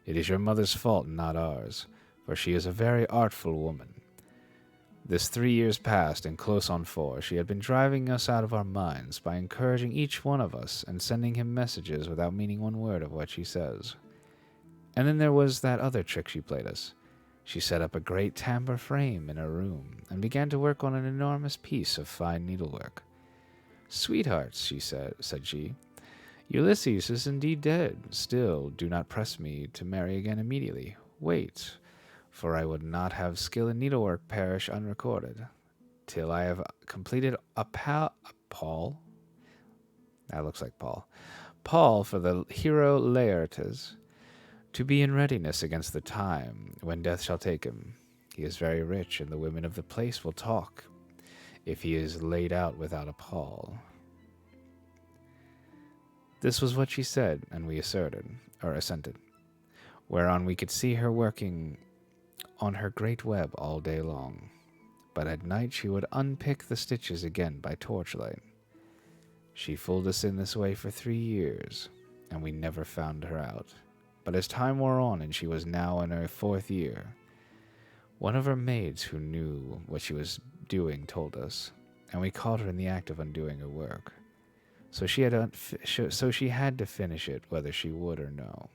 It is your mother's fault and not ours, for she is a very artful woman. This 3 years past, and close on 4, she had been driving us out of our minds by encouraging each one of us and sending him messages without meaning one word of what she says. And then there was that other trick she played us. She set up a great tambour frame in her room and began to work on an enormous piece of fine needlework. Sweethearts, said she, Ulysses is indeed dead. Still, do not press me to marry again immediately. Wait, for I would not have skill in needlework perish unrecorded, till I have completed a Paul. That looks like Paul. Paul for the hero Laertes, to be in readiness against the time when death shall take him. He is very rich, and the women of the place will talk, if he is laid out without a pall. This was what she said, and we assented, whereon we could see her working on her great web all day long, but at night she would unpick the stitches again by torchlight. She fooled us in this way for 3 years, and we never found her out. But as time wore on, and she was now in her 4th year, one of her maids who knew what she was doing told us, and we caught her in the act of undoing her work. So she had to finish it whether she would or no.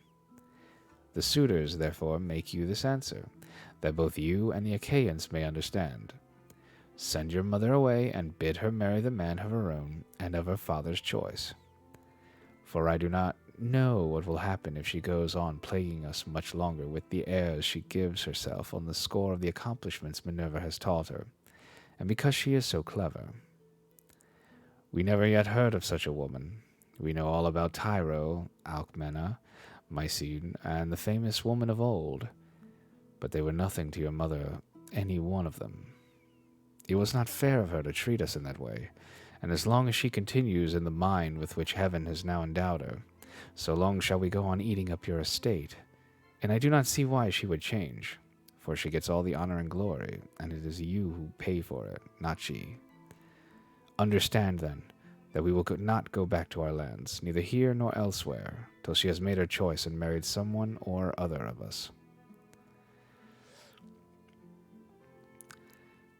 The suitors, therefore, make you this answer, that both you and the Achaeans may understand. Send your mother away and bid her marry the man of her own and of her father's choice. For I do not know what will happen if she goes on plaguing us much longer with the airs she gives herself on the score of the accomplishments Minerva has taught her, and because she is so clever. We never yet heard of such a woman. We know all about Tyro, Alcmena, Mycene, and the famous woman of old, but they were nothing to your mother, any one of them. It was not fair of her to treat us in that way, and as long as she continues in the mind with which heaven has now endowed her, So long shall we go on eating up your estate, and I do not see why she would change, for she gets all the honor and glory, and it is you who pay for it, not she. Understand, then, that we will not go back to our lands, neither here nor elsewhere, till she has made her choice and married someone or other of us.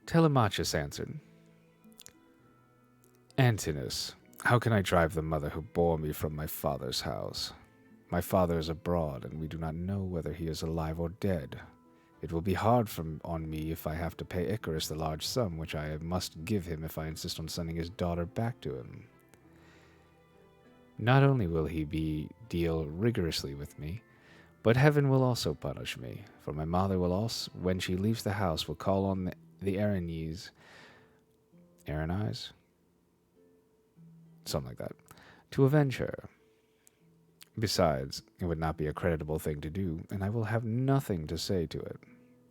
Telemachus answered, Antinous, how can I drive the mother who bore me from my father's house? My father is abroad, and we do not know whether he is alive or dead. It will be hard on me if I have to pay Icarus the large sum which I must give him if I insist on sending his daughter back to him. Not only will he deal rigorously with me, but heaven will also punish me, for my mother will also, when she leaves the house, will call on the Erinyes, something like that, to avenge her. Besides, it would not be a creditable thing to do, and I will have nothing to say to it.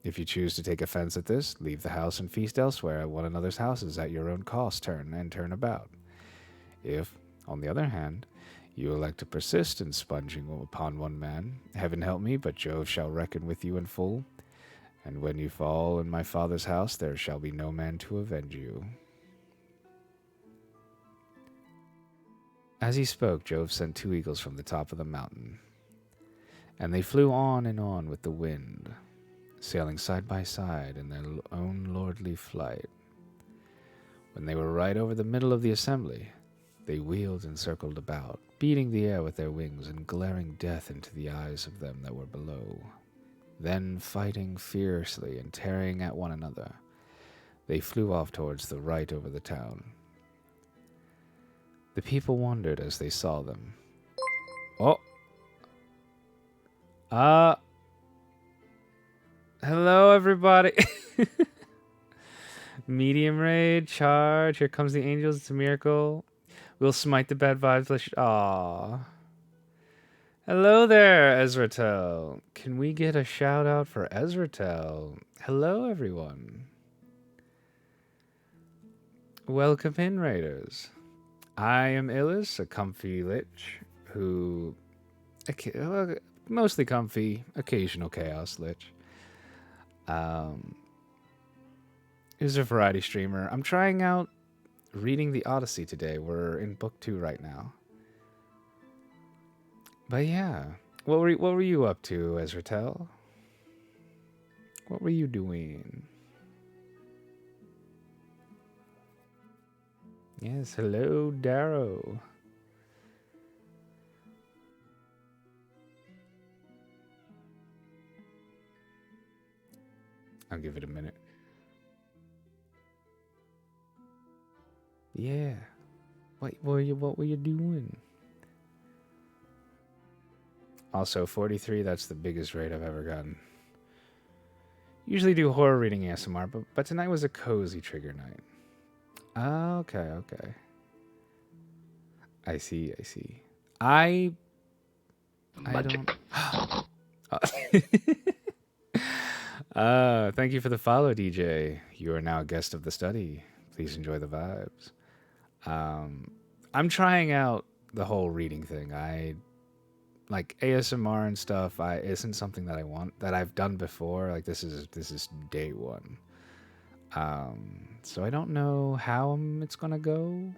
If you choose to take offense at this, leave the house and feast elsewhere at one another's houses at your own cost, turn about. If, on the other hand, you elect to persist in sponging upon one man, heaven help me, but Jove shall reckon with you in full, and when you fall in my father's house, there shall be no man to avenge you. As he spoke, Jove sent 2 eagles from the top of the mountain, and they flew on and on with the wind, sailing side by side in their own lordly flight. When they were right over the middle of the assembly, they wheeled and circled about, beating the air with their wings and glaring death into the eyes of them that were below. Then, fighting fiercely and tearing at one another, they flew off towards the right over the town. The people wondered as they saw them. Hello, everybody. Medium raid, charge. Here comes the angels. It's a miracle. We'll smite the bad vibes. Aww. Hello there, Ezratel. Can we get a shout out for Ezratel? Hello, everyone. Welcome in, raiders. I am Illis, a comfy lich who... mostly comfy, occasional chaos lich. Is a variety streamer. I'm trying out reading the Odyssey today. We're in book 2 right now. But yeah, what were you up to, Ezratel? What were you doing? Yes, hello, Darrow. I'll give it a minute. Yeah. What were you doing? Also, 43, that's the biggest raid I've ever gotten. Usually do horror reading ASMR, but tonight was a cozy trigger night. Okay. I see. I don't... thank you for the follow, DJ. You are now a guest of the study. Please enjoy the vibes. I'm trying out the whole reading thing. I like ASMR and stuff. Isn't something that I want, that I've done before. Like this is day one. So I don't know how it's gonna go.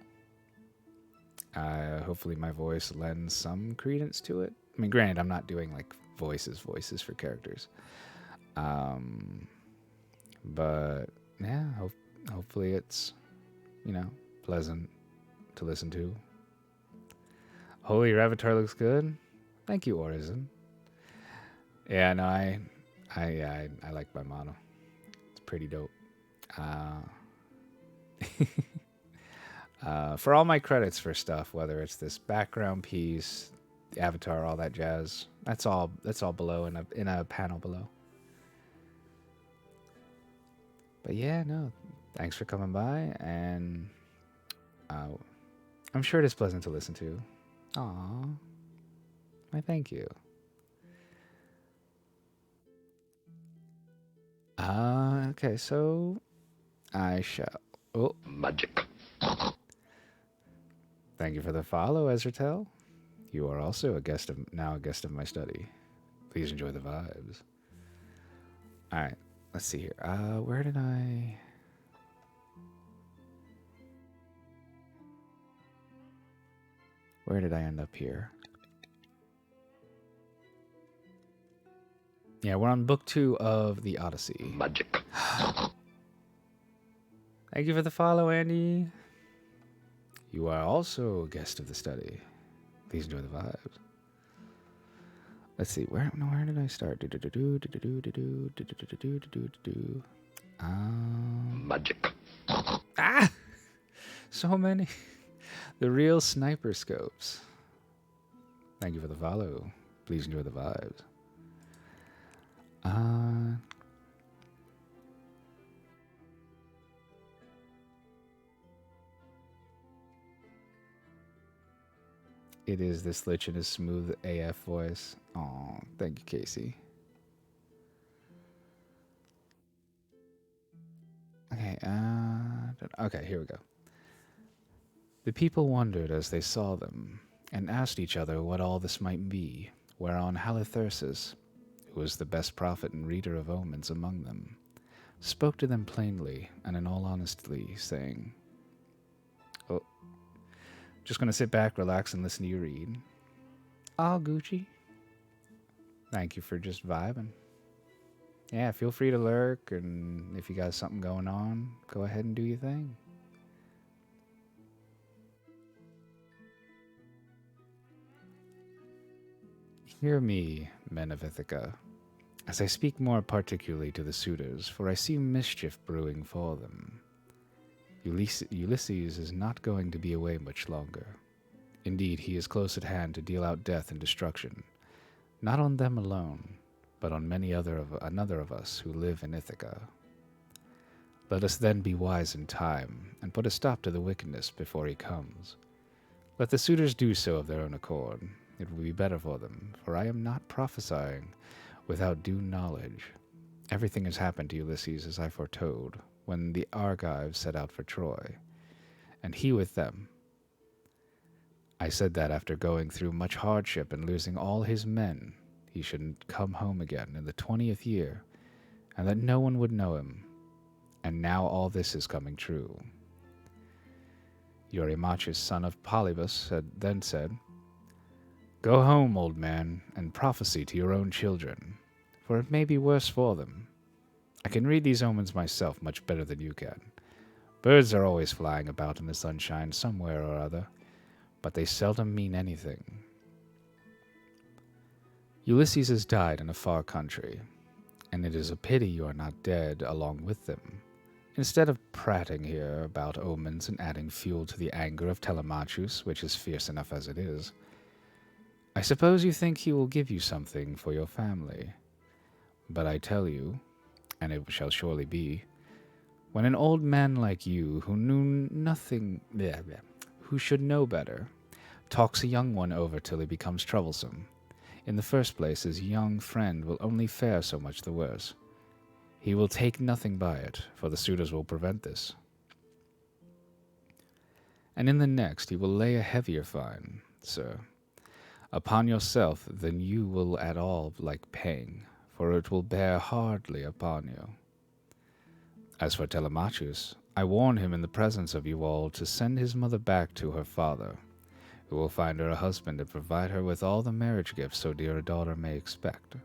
Hopefully my voice lends some credence to it. I mean, granted, I'm not doing like voices for characters. But yeah, hopefully it's, pleasant to listen to. Holy Ravatar looks good. Thank you, Orison. Yeah, no, I like my mono. It's pretty dope. For all my credits for stuff, whether it's this background piece, the avatar, all that jazz, that's all below in a panel below. But yeah, no, thanks for coming by, and I'm sure it is pleasant to listen to. Aww, I thank you. Okay, so I shall. Magic. Thank you for the follow, Ezratel. You are also a guest of my study. Please enjoy the vibes. All right, let's see here. Where did I? Where did I end up here? Yeah, we're on book 2 of the Odyssey. Magic. Thank you for the follow, Andy. You are also a guest of the study. Please enjoy the vibes. Let's see, where did I start? Magic. Ah! So many. The real sniper scopes. Thank you for the follow. Please enjoy the vibes. It is this lich in his smooth AF voice. Oh, thank you, Casey. Okay, okay, here we go. The people wondered as they saw them, and asked each other what all this might be, whereon Halitherses, who was the best prophet and reader of omens among them, spoke to them plainly and in all honesty, saying, "Oh, just gonna sit back, relax, and listen to you read. All Gucci. Thank you for just vibing. Yeah, feel free to lurk, and if you got something going on, go ahead and do your thing." Hear me, men of Ithaca, as I speak more particularly to the suitors, for I see mischief brewing for them. Ulysses is not going to be away much longer. Indeed, he is close at hand to deal out death and destruction, not on them alone, but on many another of us who live in Ithaca. Let us then be wise in time, and put a stop to the wickedness before he comes. Let the suitors do so of their own accord. It will be better for them, for I am not prophesying without due knowledge. Everything has happened to Ulysses as I foretold, when the Argives set out for Troy, and he with them. I said that after going through much hardship and losing all his men, he should come home again in the 20th year, and that no one would know him. And now all this is coming true. Eurymachus, son of Polybus, then said, "Go home, old man, and prophesy to your own children, for it may be worse for them. I can read these omens myself much better than you can. Birds are always flying about in the sunshine somewhere or other, but they seldom mean anything. Ulysses has died in a far country, and it is a pity you are not dead along with them. Instead of prating here about omens and adding fuel to the anger of Telemachus, which is fierce enough as it is, I suppose you think he will give you something for your family. But I tell you, and it shall surely be, when an old man like you, who knew nothing, who should know better, talks a young one over till he becomes troublesome, in the first place his young friend will only fare so much the worse. He will take nothing by it, for the suitors will prevent this. And in the next he will lay a heavier fine, sir, upon yourself than you will at all like paying, for it will bear hardly upon you. As for Telemachus, I warn him in the presence of you all to send his mother back to her father, who will find her a husband and provide her with all the marriage gifts so dear a daughter may expect.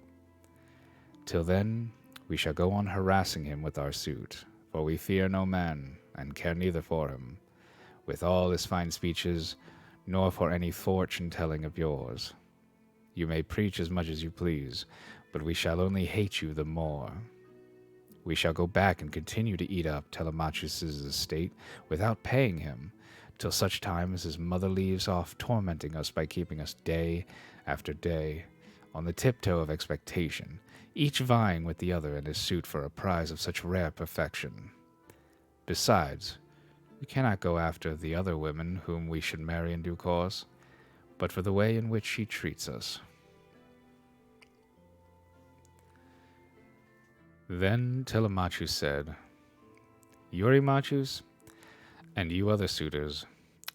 Till then, we shall go on harassing him with our suit, for we fear no man, and care neither for him, with all his fine speeches, nor for any fortune-telling of yours. You may preach as much as you please, but we shall only hate you the more. We shall go back and continue to eat up Telemachus' estate without paying him, till such time as his mother leaves off tormenting us by keeping us day after day on the tiptoe of expectation, each vying with the other in his suit for a prize of such rare perfection. Besides, we cannot go after the other women whom we should marry in due course, but for the way in which she treats us." Then Telemachus said, "Eurymachus, and you other suitors,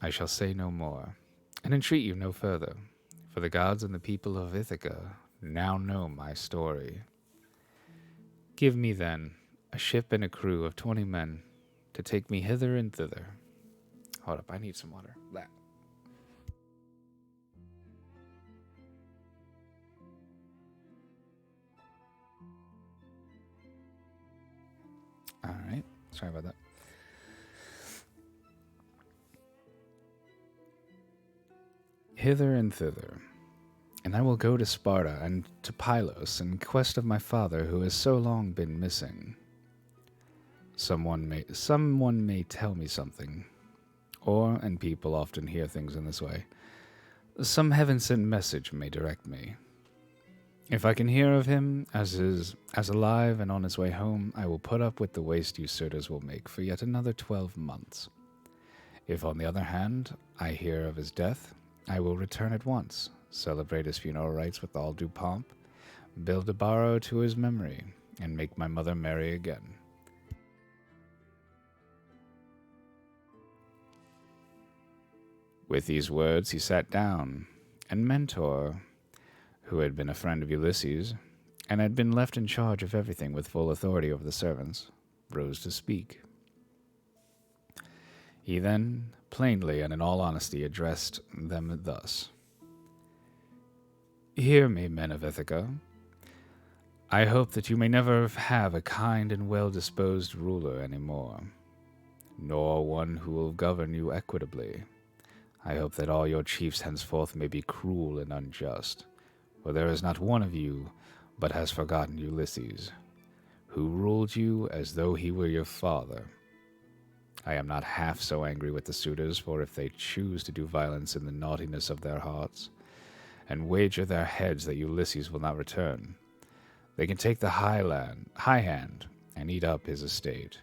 I shall say no more, and entreat you no further, For the gods and the people of Ithaca now know my story. Give me, then, a ship and a crew of 20 men to take me hither and thither. Hold up, I need some water. Blah. All right, sorry about that. Hither and thither, and I will go to Sparta and to Pylos in quest of my father who has so long been missing. Someone may tell me something, and people often hear things in this way, some heaven-sent message may direct me. If I can hear of him as alive and on his way home, I will put up with the waste you suitors will make for yet another 12 months. If, on the other hand, I hear of his death, I will return at once, celebrate his funeral rites with all due pomp, build a barrow to his memory, and make my mother marry again. With these words he sat down, and Mentor, who had been a friend of Ulysses, and had been left in charge of everything with full authority over the servants, rose to speak. He then, plainly and in all honesty, addressed them thus. Hear me, men of Ithaca. I hope that you may never have a kind and well-disposed ruler any more, nor one who will govern you equitably. I hope that all your chiefs henceforth may be cruel and unjust, for there is not one of you but has forgotten Ulysses, who ruled you as though he were your father. I am not half so angry with the suitors, for if they choose to do violence in the naughtiness of their hearts, and wager their heads that Ulysses will not return, they can take the high hand and eat up his estate.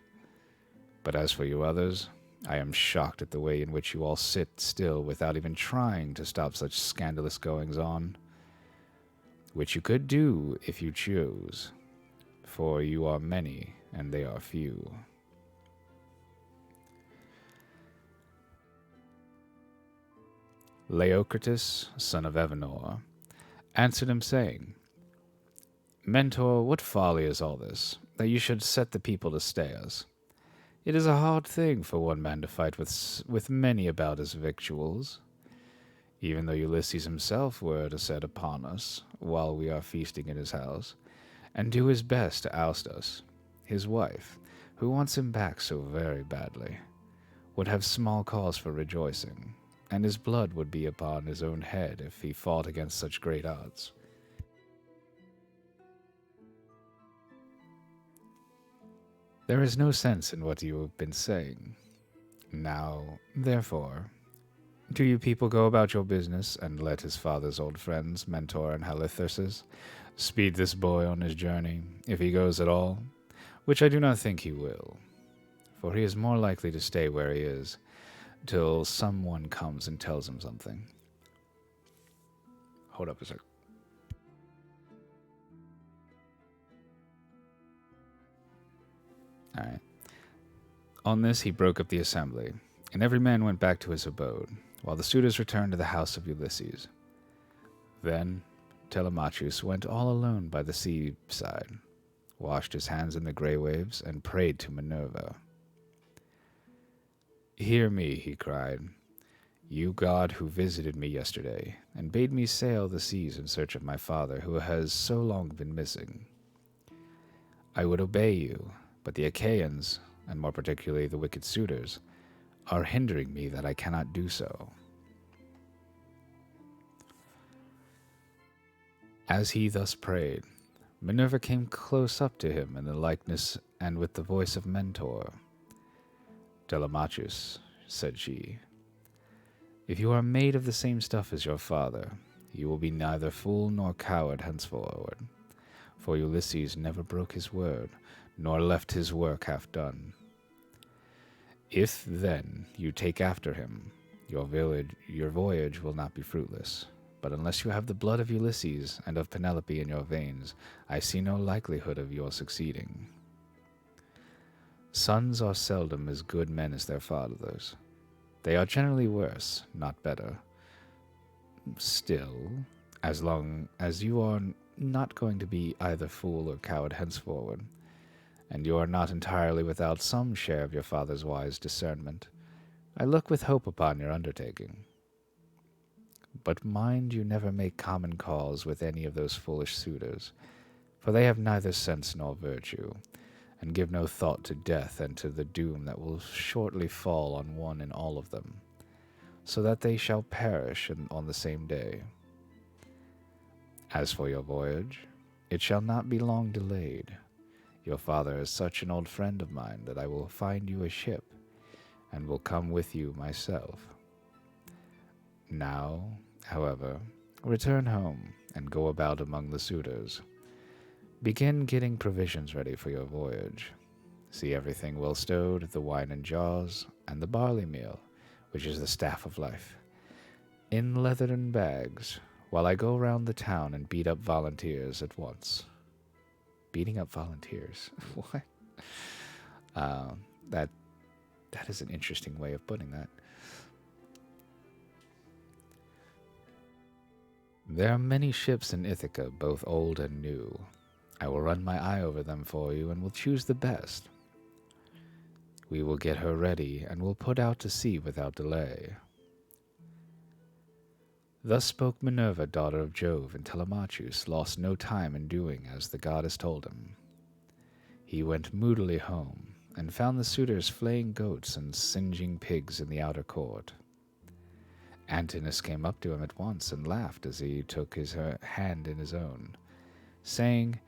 But as for you others, I am shocked at the way in which you all sit still without even trying to stop such scandalous goings-on, which you could do if you chose, for you are many and they are few. Leocritus, son of Evenor, answered him, saying, Mentor, what folly is all this, that you should set the people to stay us? It is a hard thing for one man to fight with many about his victuals. Even though Ulysses himself were to set upon us while we are feasting in his house, and do his best to oust us, his wife, who wants him back so very badly, would have small cause for rejoicing, and his blood would be upon his own head if he fought against such great odds. There is no sense in what you have been saying. Now, therefore, do you people go about your business, and let his father's old friends, Mentor and Halitherses, speed this boy on his journey, if he goes at all, which I do not think he will, for he is more likely to stay where he is, till someone comes and tells him something. Hold up a sec. All right. On this he broke up the assembly, and every man went back to his abode, while the suitors returned to the house of Ulysses. Then Telemachus went all alone by the seaside, washed his hands in the grey waves, and prayed to Minerva. Hear me, he cried, you god who visited me yesterday, and bade me sail the seas in search of my father, who has so long been missing. I would obey you, but the Achaeans, and more particularly the wicked suitors, are hindering me that I cannot do so. As he thus prayed, Minerva came close up to him in the likeness and with the voice of Mentor. Telemachus, said she, if you are made of the same stuff as your father, you will be neither fool nor coward henceforward, for Ulysses never broke his word, nor left his work half done. If, then, you take after him, your voyage will not be fruitless, but unless you have the blood of Ulysses and of Penelope in your veins, I see no likelihood of your succeeding. Sons are seldom as good men as their fathers. They are generally worse, not better. Still, as long as you are not going to be either fool or coward henceforward, and you are not entirely without some share of your father's wise discernment, I look with hope upon your undertaking. But mind you never make common cause with any of those foolish suitors, for they have neither sense nor virtue, and give no thought to death and to the doom that will shortly fall on one and all of them, so that they shall perish on the same day. As for your voyage, it shall not be long delayed. Your father is such an old friend of mine that I will find you a ship, and will come with you myself. Now, however, return home, and go about among the suitors. Begin getting provisions ready for your voyage. See everything well stowed, the wine in jars, and the barley meal, which is the staff of life, in leathern bags, while I go round the town and beat up volunteers at once. Beating up volunteers? What? That is an interesting way of putting that. There are many ships in Ithaca, both old and new. I will run my eye over them for you, and will choose the best. We will get her ready, and will put out to sea without delay. Thus spoke Minerva, daughter of Jove, and Telemachus lost no time in doing as the goddess told him. He went moodily home, and found the suitors flaying goats and singeing pigs in the outer court. Antinous came up to him at once and laughed as he took his hand in his own, saying,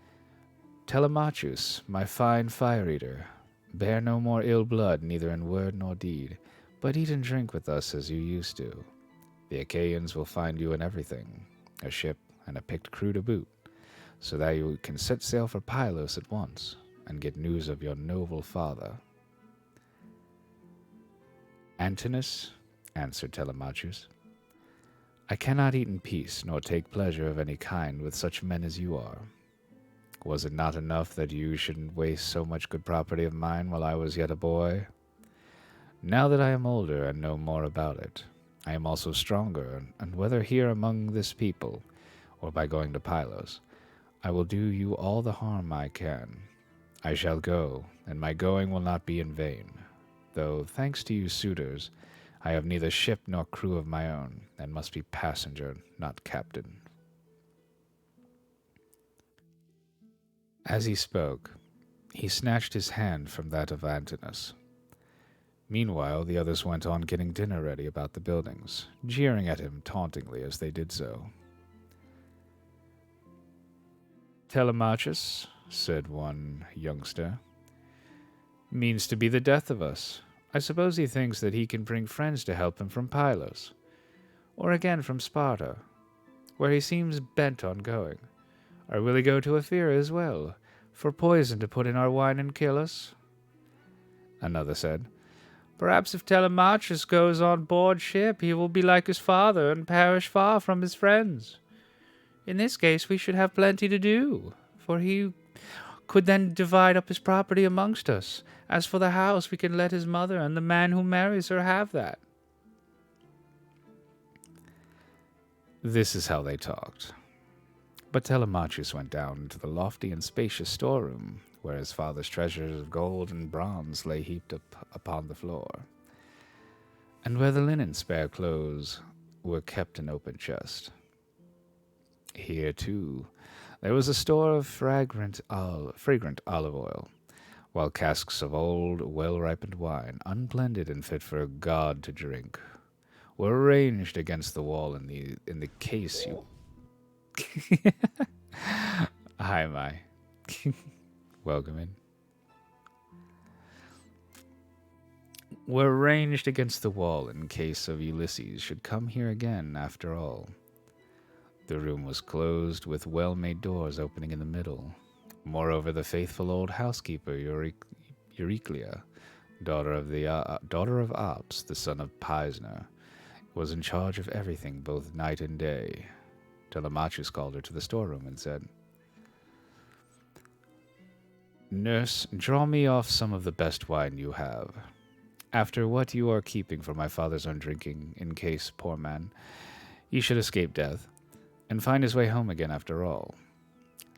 Telemachus, my fine fire-eater, bear no more ill blood neither in word nor deed, but eat and drink with us as you used to. The Achaeans will find you in everything, a ship and a picked crew to boot, so that you can set sail for Pylos at once, and get news of your noble father. Antinous, answered Telemachus, I cannot eat in peace, nor take pleasure of any kind with such men as you are. Was it not enough that you shouldn't waste so much good property of mine while I was yet a boy? Now that I am older and know more about it, I am also stronger, and whether here among this people, or by going to Pylos, I will do you all the harm I can. I shall go, and my going will not be in vain, though, thanks to you suitors, I have neither ship nor crew of my own, and must be passenger, not captain. As he spoke, he snatched his hand from that of Antinous. Meanwhile, the others went on getting dinner ready about the buildings, jeering at him tauntingly as they did so. Telemachus, said one youngster, means to be the death of us. I suppose he thinks that he can bring friends to help him from Pylos, or again from Sparta, where he seems bent on going. Or will he go to Ephyra as well, for poison to put in our wine and kill us? Another said, Perhaps if Telemachus goes on board ship, he will be like his father and perish far from his friends. In this case we should have plenty to do, for he could then divide up his property amongst us. As for the house, we can let his mother and the man who marries her have that. This is how they talked. But Telemachus went down into the lofty and spacious storeroom, where his father's treasures of gold and bronze lay heaped up upon the floor, and where the linen spare clothes were kept in open chest. Here, too, there was a store of fragrant olive oil, while casks of old, well-ripened wine, unblended and fit for a god to drink, were arranged against the wall in the case you... Hi, Mai. Welcome in. Were arranged against the wall in case of Ulysses should come here again after all. The room was closed, with well-made doors opening in the middle. Moreover, the faithful old housekeeper, Euryclea, daughter of Ops, the son of Pisner, was in charge of everything, both night and day. Telemachus called her to the storeroom and said, Nurse, draw me off some of the best wine you have. After what you are keeping for my father's own drinking, in case, poor man, He should escape death, and find his way home again after all.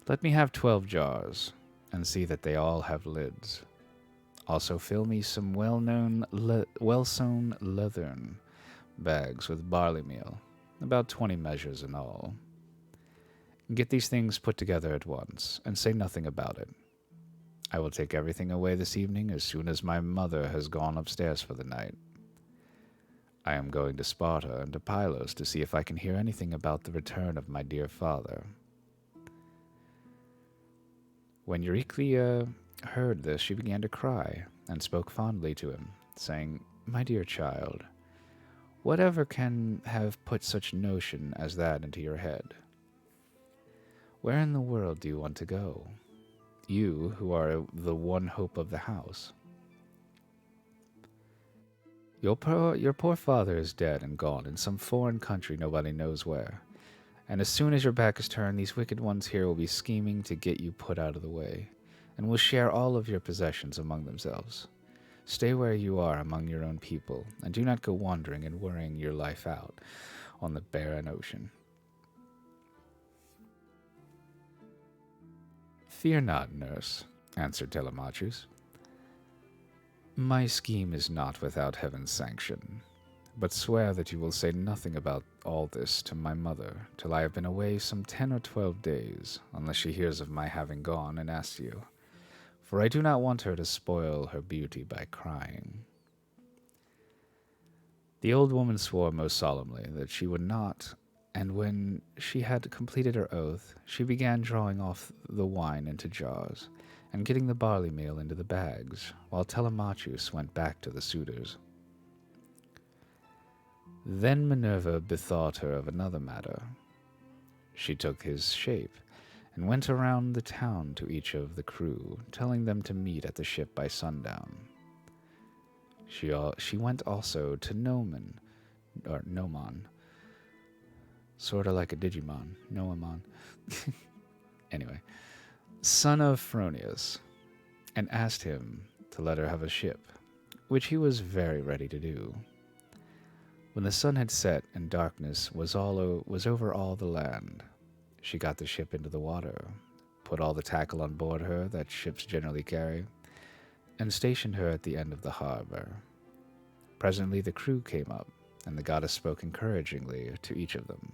Let me have 12 jars, and see that they all have lids. Also fill me some well-sewn leathern bags with barley meal, about 20 measures in all. Get these things put together at once, and say nothing about it. I will take everything away this evening as soon as my mother has gone upstairs for the night. I am going to Sparta and to Pylos to see if I can hear anything about the return of my dear father. When Euryclea heard this, she began to cry, and spoke fondly to him, saying, My dear child, whatever can have put such notion as that into your head? Where in the world do you want to go? You, who are the one hope of the house. Your poor father is dead and gone in some foreign country nobody knows where. And as soon as your back is turned, these wicked ones here will be scheming to get you put out of the way, and will share all of your possessions among themselves. Stay where you are among your own people, and do not go wandering and worrying your life out on the barren ocean. Fear not, nurse, answered Telemachus. My scheme is not without heaven's sanction, but swear that you will say nothing about all this to my mother till I have been away some 10 or 12 days, unless she hears of my having gone and asks you, for I do not want her to spoil her beauty by crying. The old woman swore most solemnly that she would not, and when she had completed her oath, she began drawing off the wine into jars, and getting the barley meal into the bags, while Telemachus went back to the suitors. Then Minerva bethought her of another matter. She took his shape, and went around the town to each of the crew, telling them to meet at the ship by sundown. She went also to Nomon, sort of like a Digimon, Noamon. Anyway, son of Phronius, and asked him to let her have a ship, which he was very ready to do. When the sun had set and darkness was over all the land, she got the ship into the water, put all the tackle on board her that ships generally carry, and stationed her at the end of the harbor. Presently the crew came up, and the goddess spoke encouragingly to each of them.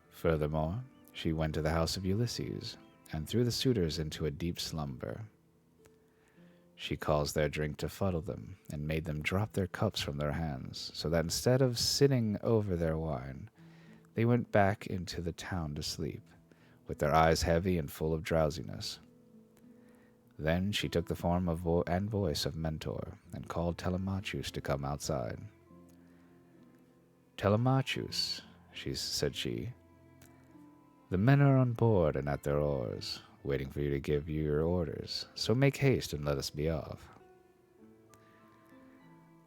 Furthermore, she went to the house of Ulysses, and threw the suitors into a deep slumber. She caused their drink to fuddle them, and made them drop their cups from their hands, so that instead of sitting over their wine, they went back into the town to sleep, with their eyes heavy and full of drowsiness. Then she took the form and voice of Mentor, and called Telemachus to come outside. Telemachus, said she, the men are on board and at their oars, waiting for you to give you your orders, so make haste and let us be off.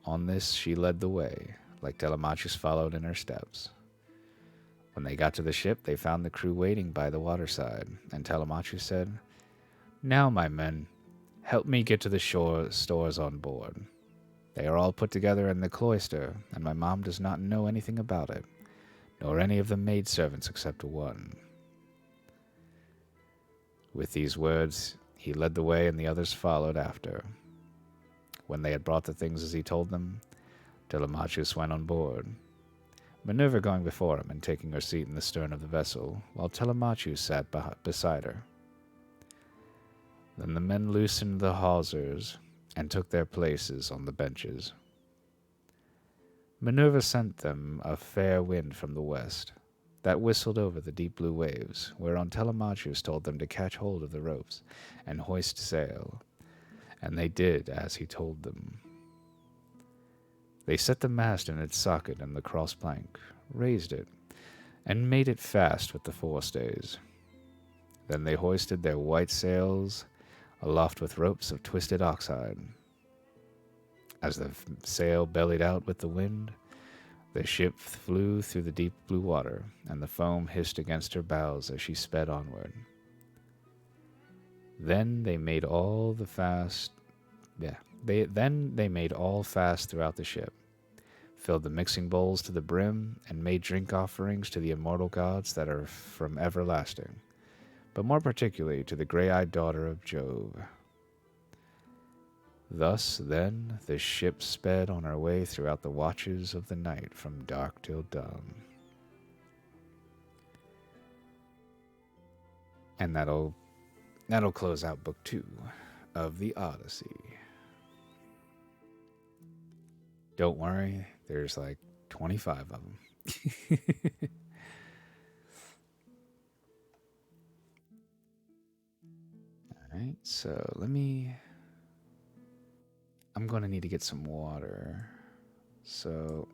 On this she led the way, like Telemachus followed in her steps. When they got to the ship, they found the crew waiting by the waterside, and Telemachus said, Now, my men, help me get to the stores on board. They are all put together in the cloister, and my mom does not know anything about it, nor any of the maidservants except one. With these words, he led the way, and the others followed after. When they had brought the things as he told them, Telemachus went on board, Minerva going before him and taking her seat in the stern of the vessel, while Telemachus sat beside her. Then the men loosened the hawsers and took their places on the benches. Minerva sent them a fair wind from the west, that whistled over the deep blue waves, whereon Telemachus told them to catch hold of the ropes and hoist sail, and they did as he told them. They set the mast in its socket and the cross plank, raised it, and made it fast with the forestays. Then they hoisted their white sails aloft with ropes of twisted oxhide. As the sail bellied out with the wind, the ship flew through the deep blue water, and the foam hissed against her bows as she sped onward. Then they made all fast throughout the ship, filled the mixing bowls to the brim, and made drink offerings to the immortal gods that are from everlasting, but more particularly to the grey-eyed daughter of Jove. Thus, then, the ship sped on her way throughout the watches of the night from dark till dawn. And that'll close out book 2 of the Odyssey. Don't worry, there's like 25 of them. Alright, so I'm going to need to get some water. So,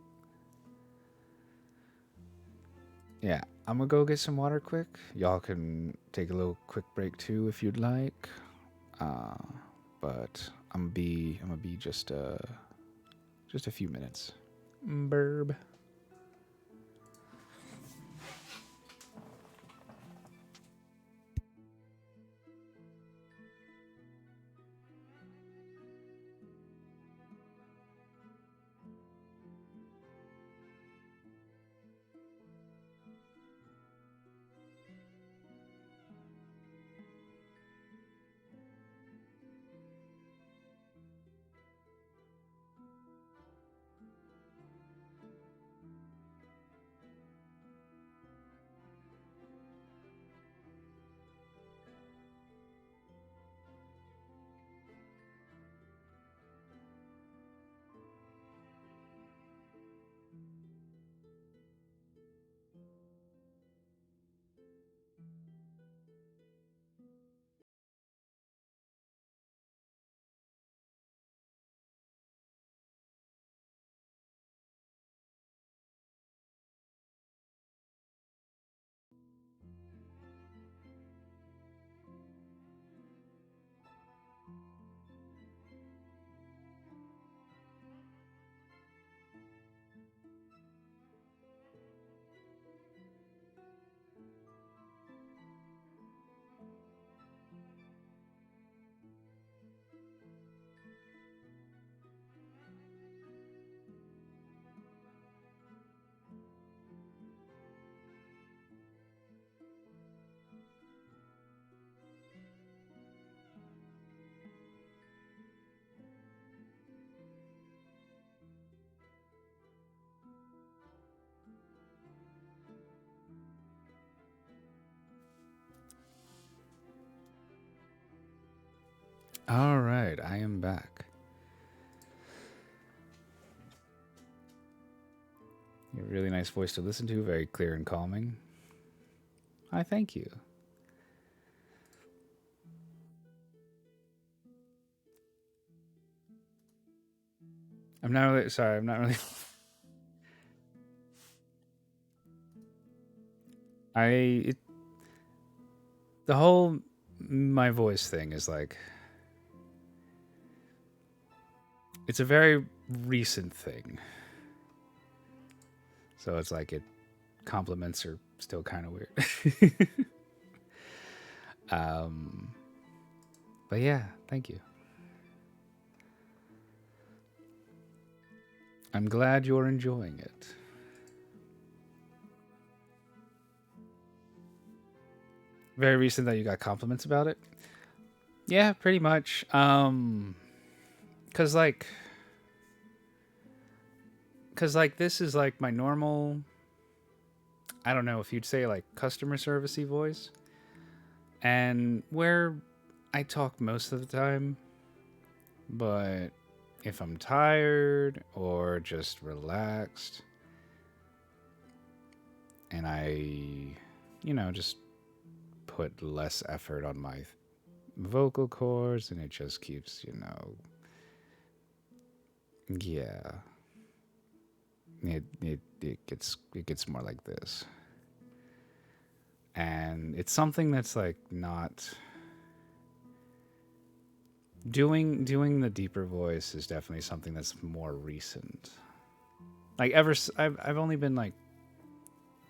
yeah, I'm going to go get some water quick. Y'all can take a little quick break too if you'd like. But I'm gonna be just a few minutes. Burb. All right, I am back. You have a really nice voice to listen to, very clear and calming. I thank you. I'm not really sorry. I'm not really. The whole my voice thing is like it's a very recent thing. So it's like compliments are still kind of weird. But yeah, thank you. I'm glad you're enjoying it. Very recent that you got compliments about it? Yeah, pretty much. Cause like this is like my normal, I don't know if you'd say like customer servicey voice. And where I talk most of the time, but if I'm tired or just relaxed and I, just put less effort on my vocal cords and it just keeps, yeah. It gets more like this. And it's something that's like not doing the deeper voice is definitely something that's more recent. Like I've only been like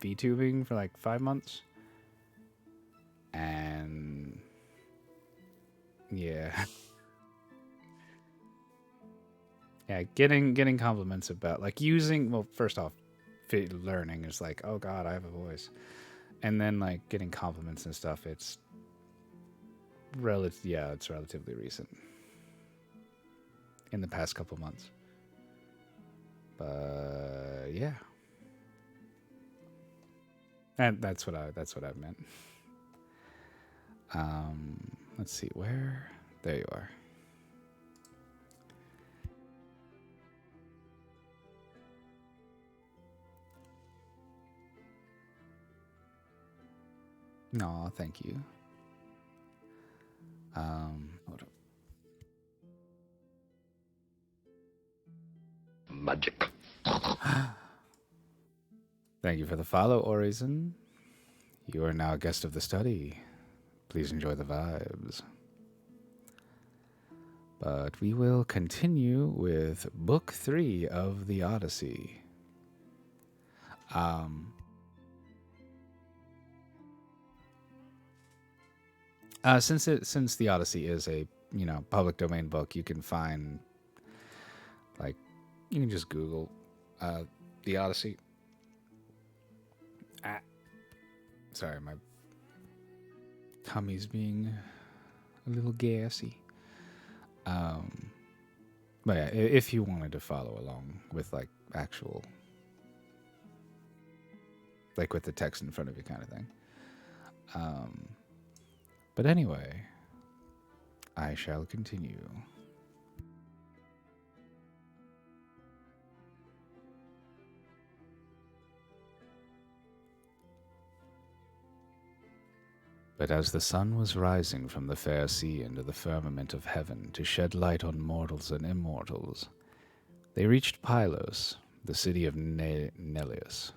VTubing for like 5 months. And yeah. Yeah, getting compliments about like using. Well, first off, learning is like, oh God, I have a voice, and then like getting compliments and stuff. It's relative. Yeah, it's relatively recent in the past couple months. But yeah, and that's what I meant. Let's see where. There you are. No, thank you. Hold up. Magic. Thank you for the follow, Orison. You are now a guest of the study. Please enjoy the vibes. But we will continue with Book 3 of the Odyssey. Um, since the Odyssey is a public domain book, you can find like you can just Google the Odyssey. Ah, sorry, my tummy's being a little gassy. But yeah, if you wanted to follow along with like actual, like with the text in front of you, kind of thing. But anyway, I shall continue. But as the sun was rising from the fair sea into the firmament of heaven to shed light on mortals and immortals, they reached Pylos, the city of Neleus.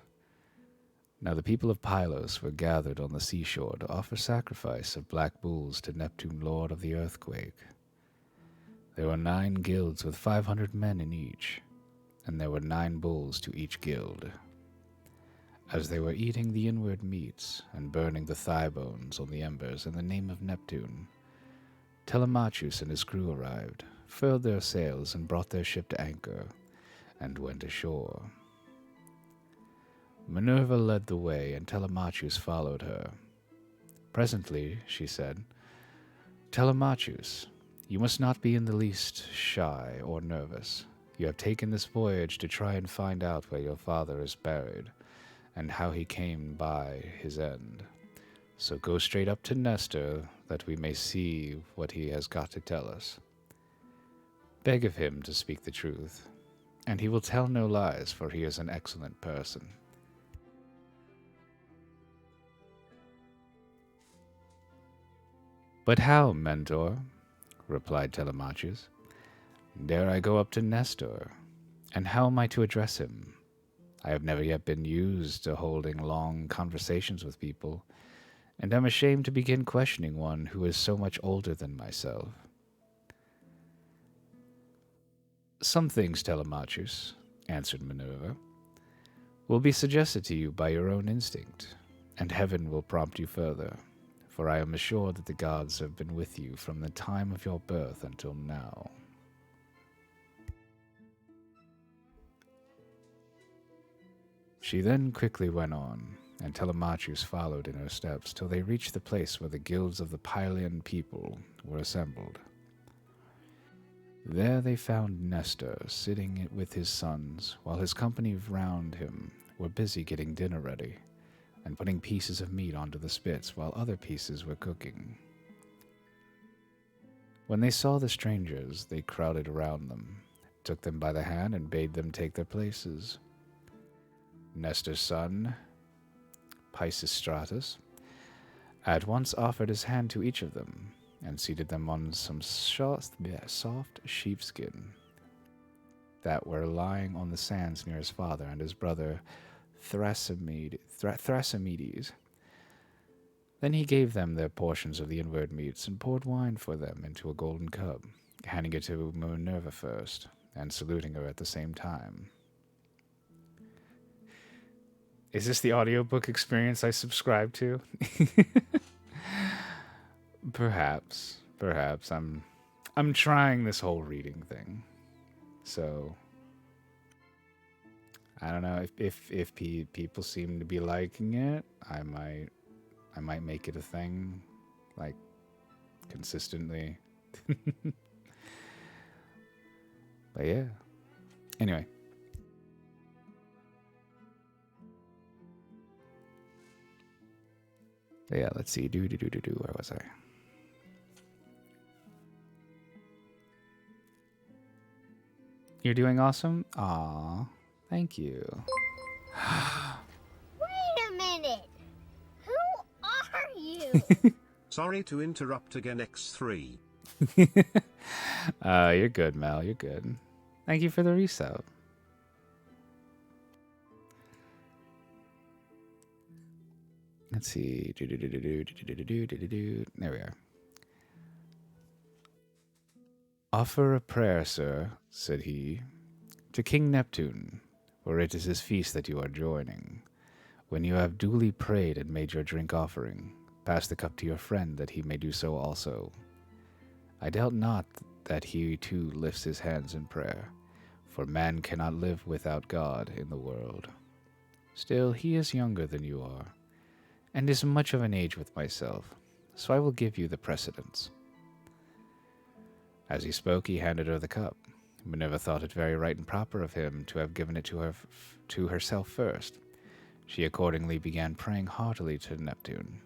Now the people of Pylos were gathered on the seashore to offer sacrifice of black bulls to Neptune, lord of the earthquake. There were 9 guilds with 500 men in each, and there were 9 bulls to each guild. As they were eating the inward meats and burning the thigh bones on the embers in the name of Neptune, Telemachus and his crew arrived, furled their sails, and brought their ship to anchor, and went ashore. Minerva led the way, and Telemachus followed her. Presently, she said, Telemachus, you must not be in the least shy or nervous. You have taken this voyage to try and find out where your father is buried, and how he came by his end. So go straight up to Nestor, that we may see what he has got to tell us. Beg of him to speak the truth, and he will tell no lies, for he is an excellent person. But how, Mentor? Replied Telemachus. Dare I go up to Nestor? And how am I to address him? I have never yet been used to holding long conversations with people, and am ashamed to begin questioning one who is so much older than myself. Some things, Telemachus, answered Minerva, will be suggested to you by your own instinct, and heaven will prompt you further, for I am assured that the gods have been with you from the time of your birth until now. She then quickly went on, and Telemachus followed in her steps till they reached the place where the guilds of the Pylian people were assembled. There they found Nestor sitting with his sons, while his company round him were busy getting dinner ready, and putting pieces of meat onto the spits while other pieces were cooking. When they saw the strangers, they crowded around them, took them by the hand, and bade them take their places. Nestor's son, Pisistratus, at once offered his hand to each of them, and seated them on some soft sheepskin that were lying on the sands near his father and his brother Thrasymedes. Then he gave them their portions of the inward meats and poured wine for them into a golden cup, handing it to Minerva first, and saluting her at the same time. Is this the audiobook experience I subscribe to? Perhaps. I'm trying this whole reading thing. So I don't know if people seem to be liking it. I might make it a thing, like consistently. But yeah. Anyway. But yeah, let's see. Where was I? You're doing awesome? Aw, thank you. Wait a minute. Who are you? Sorry to interrupt again, X3. You're good, Mel. You're good. Thank you for the resub. Let's see. There we are. Offer a prayer, sir, said he, to King Neptune, for it is his feast that you are joining. When you have duly prayed and made your drink offering, pass the cup to your friend that he may do so also. I doubt not that he too lifts his hands in prayer, for man cannot live without God in the world. Still, he is younger than you are, and is much of an age with myself, so I will give you the precedence. As he spoke, he handed her the cup. Minerva thought it very right and proper of him to have given it to herself first. She accordingly began praying heartily to Neptune.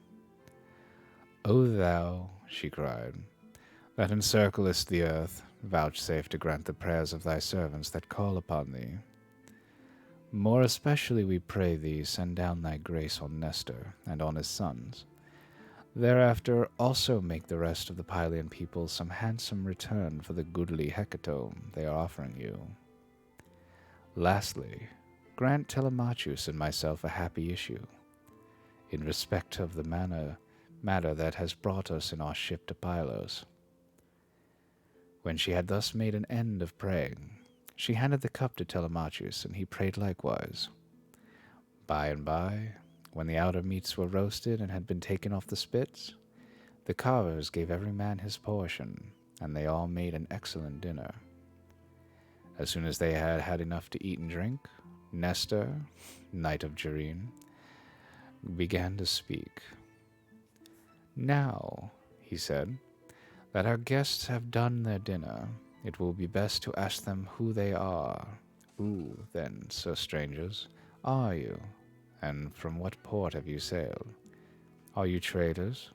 O thou, she cried, that encirclest the earth, vouchsafe to grant the prayers of thy servants that call upon thee. More especially we pray thee, send down thy grace on Nestor and on his sons. Thereafter also make the rest of the Pylian people some handsome return for the goodly hecatomb they are offering you. Lastly, grant Telemachus and myself a happy issue, in respect of the matter that has brought us in our ship to Pylos. When she had thus made an end of praying, she handed the cup to Telemachus, and he prayed likewise. By and by, when the outer meats were roasted and had been taken off the spits, the carvers gave every man his portion, and they all made an excellent dinner. As soon as they had had enough to eat and drink, Nestor, knight of Gerene, began to speak. Now, he said, that our guests have done their dinner, it will be best to ask them who they are. Who, then, sir strangers, are you? And from what port have you sailed? Are you traders?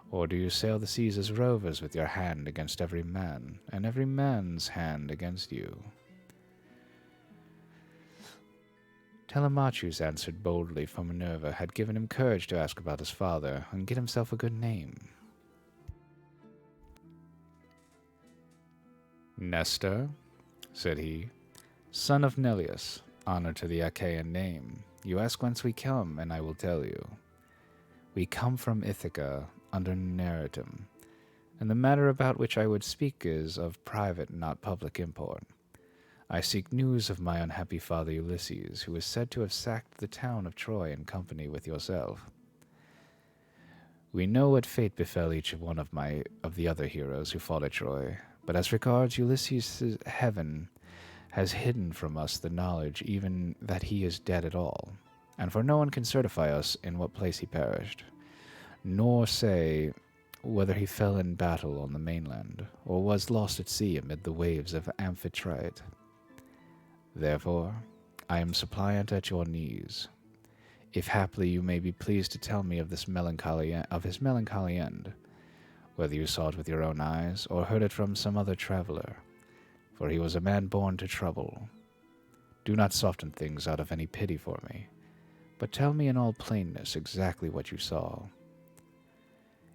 Or do you sail the seas as rovers with your hand against every man, and every man's hand against you? Telemachus answered boldly, for Minerva had given him courage to ask about his father and get himself a good name. Nestor, said he, son of Neleus, honor to the Achaean name. You ask whence we come, and I will tell you. We come from Ithaca, under Neritum, and the matter about which I would speak is of private, not public import. I seek news of my unhappy father Ulysses, who is said to have sacked the town of Troy in company with yourself. We know what fate befell each one of the other heroes who fought at Troy, but as regards Ulysses' heaven has hidden from us the knowledge even that he is dead at all, and for no one can certify us in what place he perished, nor say whether he fell in battle on the mainland, or was lost at sea amid the waves of Amphitrite. Therefore, I am suppliant at your knees. If haply you may be pleased to tell me of his melancholy end, whether you saw it with your own eyes, or heard it from some other traveler, for he was a man born to trouble. Do not soften things out of any pity for me, but tell me in all plainness exactly what you saw.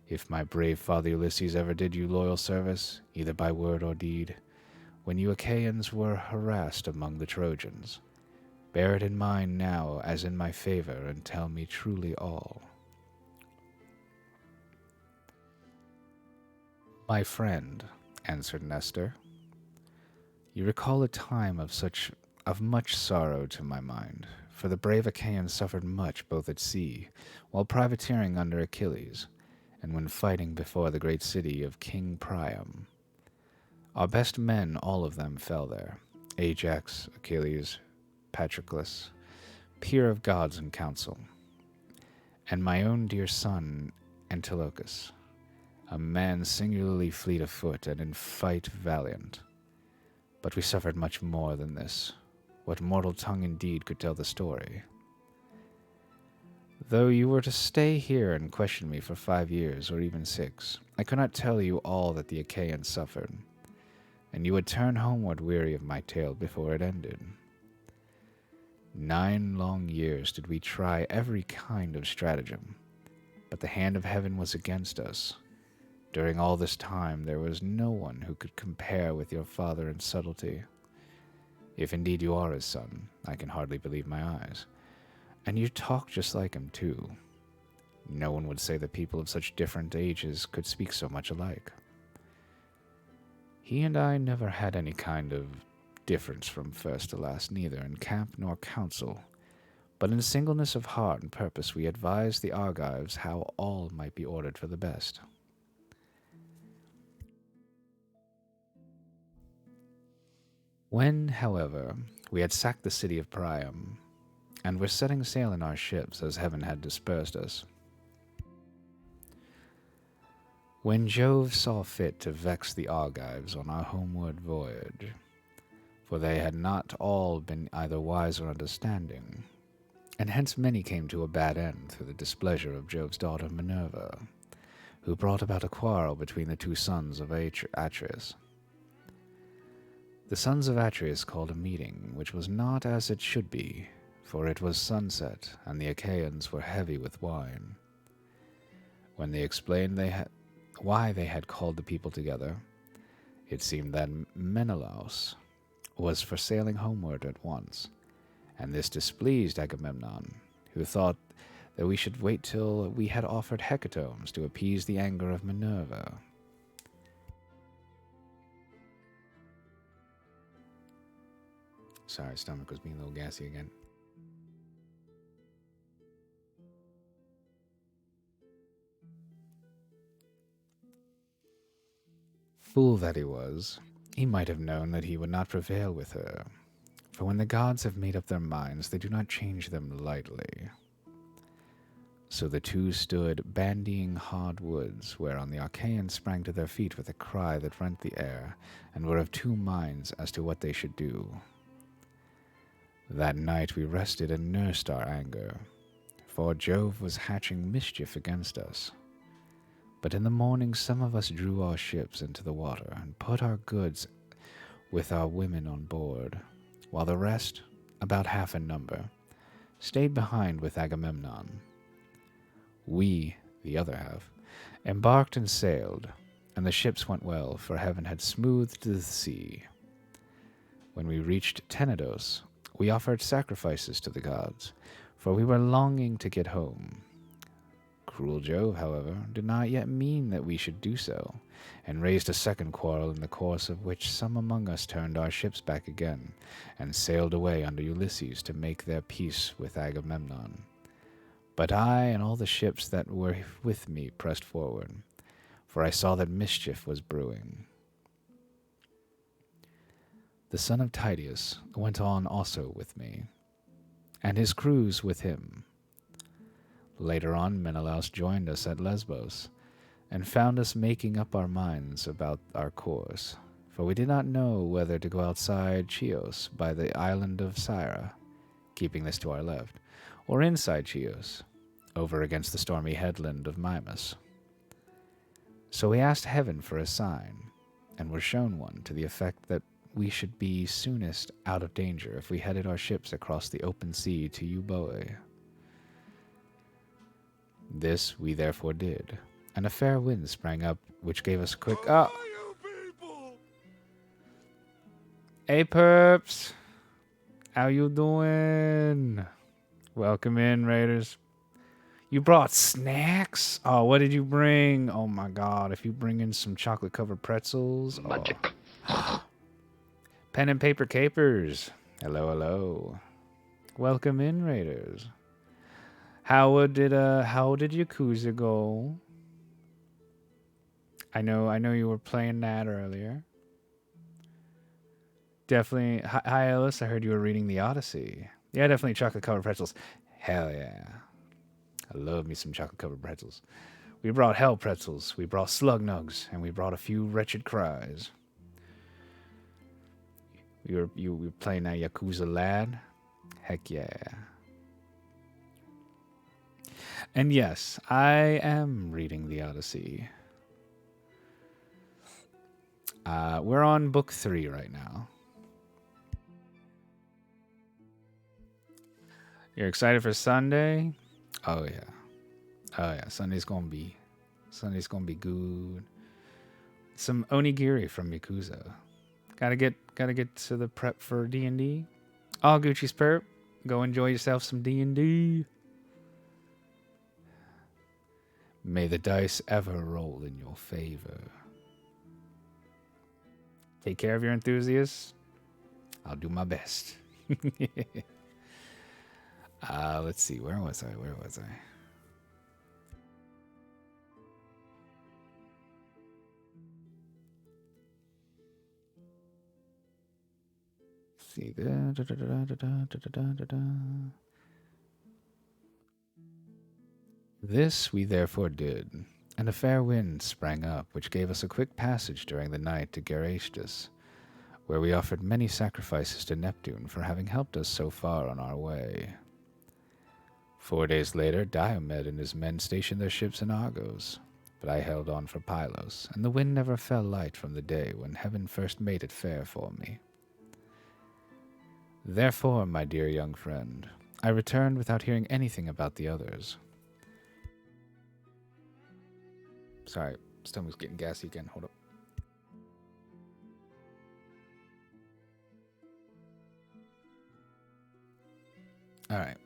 If my brave father Ulysses ever did you loyal service, either by word or deed, when you Achaeans were harassed among the Trojans, bear it in mind now as in my favor, and tell me truly all. My friend, answered Nestor, you recall a time of much sorrow to my mind, for the brave Achaeans suffered much both at sea, while privateering under Achilles, and when fighting before the great city of King Priam. Our best men, all of them, fell there, Ajax, Achilles, Patroclus, peer of gods in council, and my own dear son, Antilochus, a man singularly fleet of foot and in fight valiant. But we suffered much more than this. What mortal tongue indeed could tell the story? Though you were to stay here and question me for 5 years, or even 6, I could not tell you all that the Achaeans suffered, and you would turn homeward weary of my tale before it ended. 9 long years did we try every kind of stratagem, but the hand of heaven was against us. During all this time there was no one who could compare with your father in subtlety. If indeed you are his son, I can hardly believe my eyes. And you talk just like him, too. No one would say that people of such different ages could speak so much alike. He and I never had any kind of difference from first to last, neither in camp nor council, but in singleness of heart and purpose we advised the Argives how all might be ordered for the best. When, however, we had sacked the city of Priam, and were setting sail in our ships as heaven had dispersed us, when Jove saw fit to vex the Argives on our homeward voyage, for they had not all been either wise or understanding, and hence many came to a bad end through the displeasure of Jove's daughter Minerva, who brought about a quarrel between the 2 sons of Atreus. The sons of Atreus called a meeting, which was not as it should be, for it was sunset, and the Achaeans were heavy with wine. When they explained why they had called the people together, it seemed that Menelaus was for sailing homeward at once, and this displeased Agamemnon, who thought that we should wait till we had offered hecatombs to appease the anger of Minerva. Sorry, stomach was being a little gassy again. Fool that he was, he might have known that he would not prevail with her, for when the gods have made up their minds, they do not change them lightly. So the 2 stood bandying hard words, whereon the Achaeans sprang to their feet with a cry that rent the air, and were of 2 minds as to what they should do. That night we rested and nursed our anger, for Jove was hatching mischief against us. But in the morning some of us drew our ships into the water, and put our goods with our women on board, while the rest, about half in number, stayed behind with Agamemnon. We, the other half, embarked and sailed, and the ships went well, for heaven had smoothed the sea. When we reached Tenedos, we offered sacrifices to the gods, for we were longing to get home. Cruel Jove, however, did not yet mean that we should do so, and raised a second quarrel, in the course of which some among us turned our ships back again, and sailed away under Ulysses to make their peace with Agamemnon. But I and all the ships that were with me pressed forward, for I saw that mischief was brewing. The son of Tydeus went on also with me, and his crews with him. Later on, Menelaus joined us at Lesbos, and found us making up our minds about our course, for we did not know whether to go outside Chios by the island of Syra, keeping this to our left, or inside Chios, over against the stormy headland of Mimas. So we asked heaven for a sign, and were shown one to the effect that we should be soonest out of danger if we headed our ships across the open sea to Euboea. This we therefore did, and a fair wind sprang up, which gave us a quick... Oh! Hey, perps! How you doing? Welcome in, Raiders. You brought snacks? Oh, what did you bring? Oh my god, if you bring in some chocolate-covered pretzels... Magic. Oh. Pen and paper capers. Hello, hello. Welcome in, Raiders. How did Yakuza go? I know you were playing that earlier. Definitely. Hi, Illis. I heard you were reading the Odyssey. Yeah, definitely chocolate covered pretzels. Hell yeah. I love me some chocolate covered pretzels. We brought hell pretzels, we brought slug nugs, and we brought a few wretched cries. You were playing that Yakuza lad? Heck yeah. And yes, I am reading the Odyssey. We're on book 3 right now. You're excited for Sunday? Oh yeah. Oh yeah. Sunday's gonna be good. Some onigiri from Yakuza. Gotta get to the prep for D&D. All Gucci's perp. Go enjoy yourself some D&D. May the dice ever roll in your favor. Take care of your enthusiasts. I'll do my best. Let's see. Where was I? See. This we therefore did, and a fair wind sprang up, which gave us a quick passage during the night to Geraestus, where we offered many sacrifices to Neptune for having helped us so far on our way. 4 days later, Diomed and his men stationed their ships in Argos, but I held on for Pylos, and the wind never fell light from the day when heaven first made it fair for me. Therefore, my dear young friend, I returned without hearing anything about the others. Sorry, stomach's getting gassy again. Hold up. All right.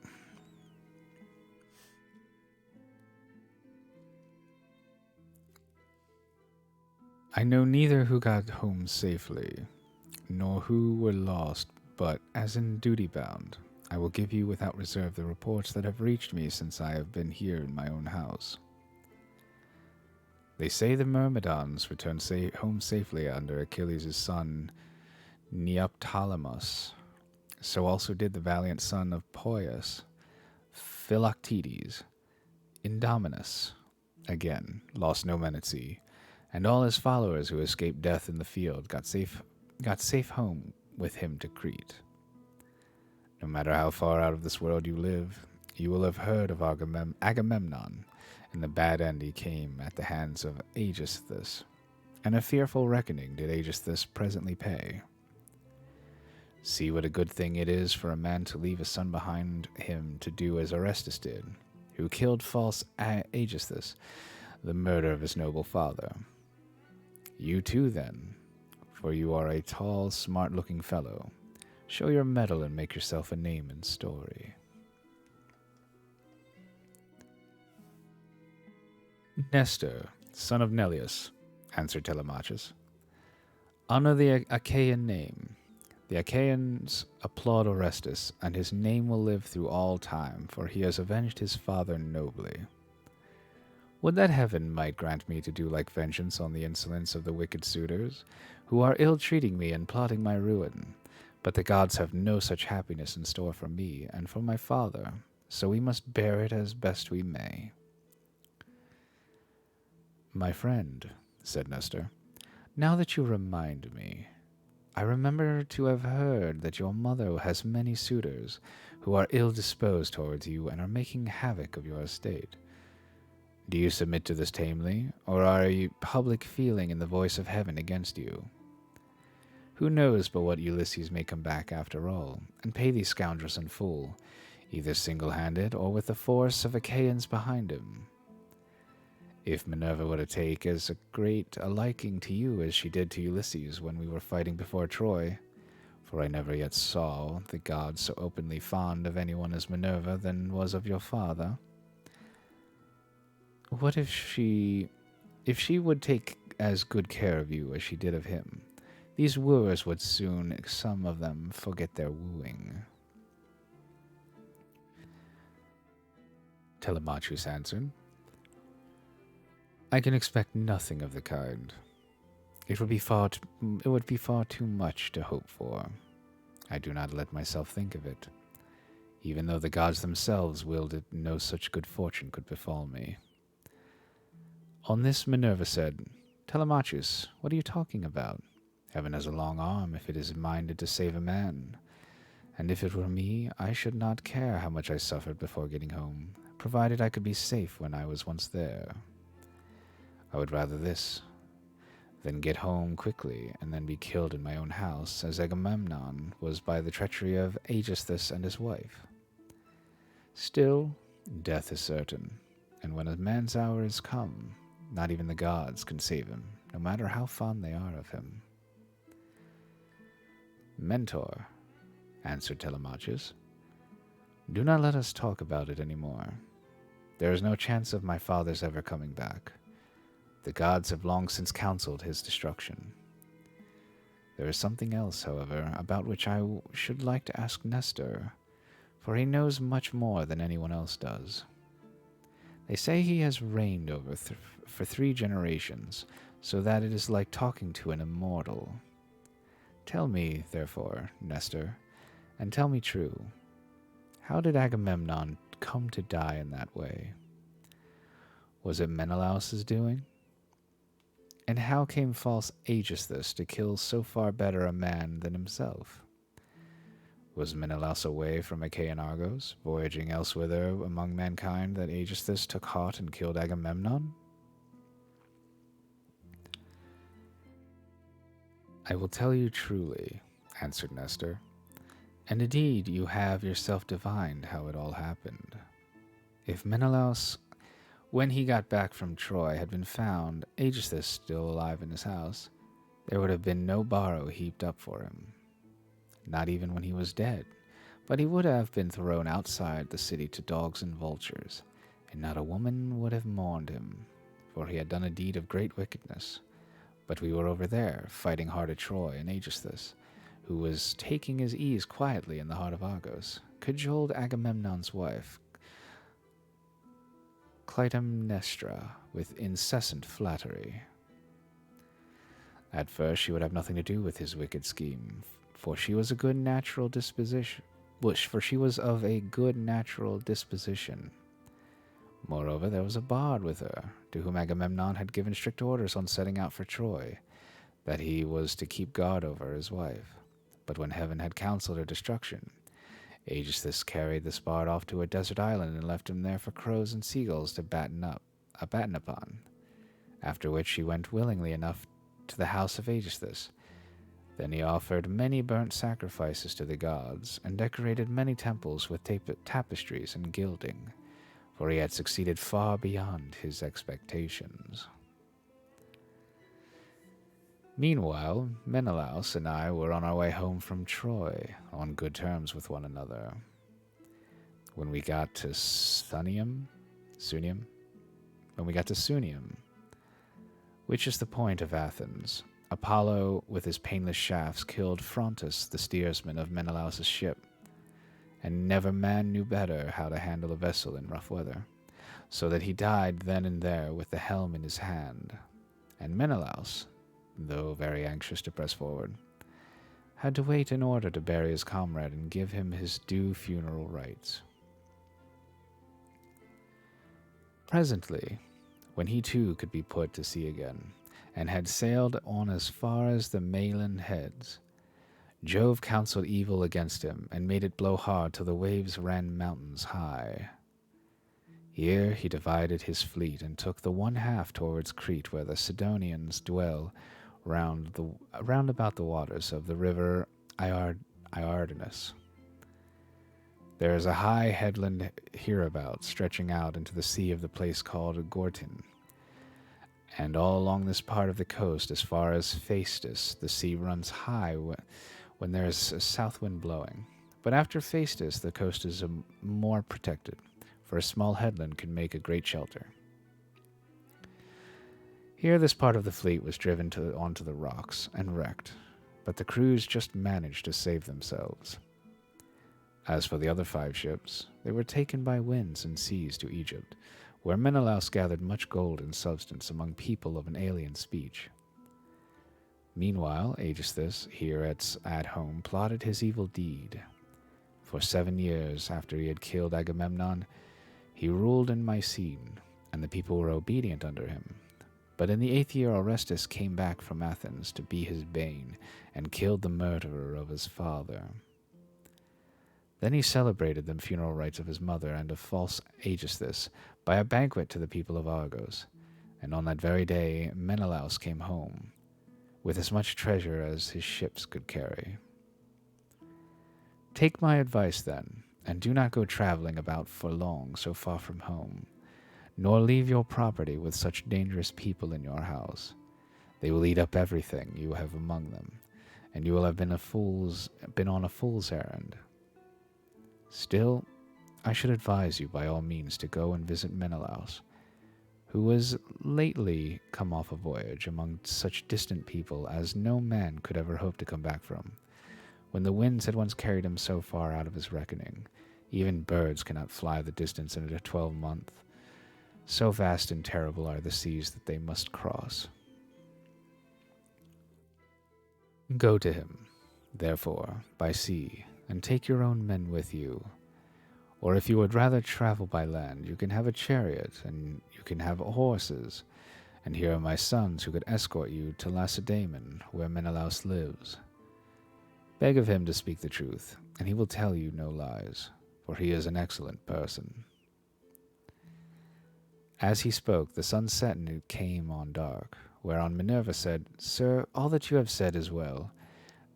I know neither who got home safely, nor who were lost, but as in duty bound, I will give you without reserve the reports that have reached me since I have been here in my own house. They say the Myrmidons returned home safely under Achilles' son Neoptolemus. So also did the valiant son of Poias, Philoctetes. Indominus, again, lost no men at sea, and all his followers who escaped death in the field got safe home with him to Crete. No matter how far out of this world you live, you will have heard of Agamemnon, and the bad end he came at the hands of Aegisthus, and a fearful reckoning did Aegisthus presently pay. See what a good thing it is for a man to leave a son behind him to do as Orestes did, who killed false Aegisthus, the murder of his noble father. You too, then, for you are a tall, smart-looking fellow. Show your mettle and make yourself a name in story. Nestor, son of Neleus, answered Telemachus. Honor the Achaean name. The Achaeans applaud Orestes, and his name will live through all time, for he has avenged his father nobly. Would that heaven might grant me to do like vengeance on the insolence of the wicked suitors, who are ill-treating me and plotting my ruin. But the gods have no such happiness in store for me and for my father, so we must bear it as best we may. My friend, said Nestor, now that you remind me, I remember to have heard that your mother has many suitors who are ill-disposed towards you and are making havoc of your estate. Do you submit to this tamely, or are you public feeling in the voice of heaven against you? Who knows but what Ulysses may come back after all, and pay these scoundrels in full, either single-handed or with the force of Achaeans behind him? If Minerva were to take as great a liking to you as she did to Ulysses when we were fighting before Troy, for I never yet saw the gods so openly fond of anyone as Minerva than was of your father. What if she would take as good care of you as she did of him? These wooers would soon, some of them, forget their wooing. Telemachus answered, I can expect nothing of the kind. It would be far too much to hope for. I do not let myself think of it, even though the gods themselves willed it no such good fortune could befall me. On this Minerva said, Telemachus, what are you talking about? Heaven has a long arm if it is minded to save a man. And if it were me, I should not care how much I suffered before getting home, provided I could be safe when I was once there. I would rather this than get home quickly and then be killed in my own house, as Agamemnon was by the treachery of Aegisthus and his wife. Still, death is certain, and when a man's hour is come, not even the gods can save him, no matter how fond they are of him. Mentor, answered Telemachus, do not let us talk about it any more. There is no chance of my father's ever coming back. The gods have long since counseled his destruction. There is something else, however, about which I should like to ask Nestor, for he knows much more than anyone else does. They say he has reigned over for 3 generations, so that it is like talking to an immortal. Tell me, therefore, Nestor, and tell me true, how did Agamemnon come to die in that way? Was it Menelaus's doing? And how came false Aegisthus to kill so far better a man than himself? Was Menelaus away from Achaean Argos, voyaging elsewhither among mankind, that Aegisthus took heart and killed Agamemnon? I will tell you truly, answered Nestor, and indeed you have yourself divined how it all happened. If Menelaus, when he got back from Troy, had been found, Aegisthus still alive in his house, there would have been no borrow heaped up for him. Not even when he was dead, but he would have been thrown outside the city to dogs and vultures, and not a woman would have mourned him, for he had done a deed of great wickedness. But we were over there, fighting hard at Troy, and Aegisthus, who was taking his ease quietly in the heart of Argos, cajoled Agamemnon's wife, Clytemnestra, with incessant flattery. At first she would have nothing to do with his wicked scheme, for she was of a good natural disposition. Moreover, there was a bard with her, to whom Agamemnon had given strict orders on setting out for Troy, that he was to keep guard over his wife. But when heaven had counseled her destruction, Aegisthus carried this bard off to a desert island and left him there for crows and seagulls to batten upon, after which he went willingly enough to the house of Aegisthus. Then he offered many burnt sacrifices to the gods, and decorated many temples with tapestries and gilding, for he had succeeded far beyond his expectations. Meanwhile, Menelaus and I were on our way home from Troy, on good terms with one another. When we got to Sunium, which is the point of Athens, Apollo, with his painless shafts, killed Phrontis, the steersman of Menelaus's ship, and never man knew better how to handle a vessel in rough weather, so that he died then and there with the helm in his hand. And Menelaus, though very anxious to press forward, had to wait in order to bury his comrade and give him his due funeral rites. Presently, when he too could be put to sea again, and had sailed on as far as the Malin heads, Jove counseled evil against him, and made it blow hard till the waves ran mountains high. Here he divided his fleet, and took the one half towards Crete, where the Sidonians dwell round about the waters of the river Iardanus. There is a high headland hereabout, stretching out into the sea of the place called Gortyn, and all along this part of the coast, as far as Phaestus, the sea runs high when there is a south wind blowing. But after Phaestus, the coast is more protected, for a small headland can make a great shelter. Here this part of the fleet was driven onto the rocks and wrecked, but the crews just managed to save themselves. As for the other 5 ships, they were taken by winds and seas to Egypt, where Menelaus gathered much gold and substance among people of an alien speech. Meanwhile, Aegisthus, here at home, plotted his evil deed. For 7 years after he had killed Agamemnon, he ruled in Mycene, and the people were obedient under him. But in the 8th year Orestes came back from Athens to be his bane, and killed the murderer of his father. Then he celebrated the funeral rites of his mother and of false Aegisthus by a banquet to the people of Argos, and on that very day Menelaus came home, with as much treasure as his ships could carry. Take my advice, then, and do not go traveling about for long so far from home, nor leave your property with such dangerous people in your house. They will eat up everything you have among them, and you will have been on a fool's errand. Still, I should advise you by all means to go and visit Menelaus, who was lately come off a voyage among such distant people as no man could ever hope to come back from. When the winds had once carried him so far out of his reckoning, even birds cannot fly the distance in a 12-month. So vast and terrible are the seas that they must cross. Go to him, therefore, by sea, and take your own men with you. Or if you would rather travel by land, you can have a chariot, and you can have horses, and here are my sons who could escort you to Lacedaemon, where Menelaus lives. Beg of him to speak the truth, and he will tell you no lies, for he is an excellent person. As he spoke, the sun set and it came on dark, whereon Minerva said, Sir, all that you have said is well.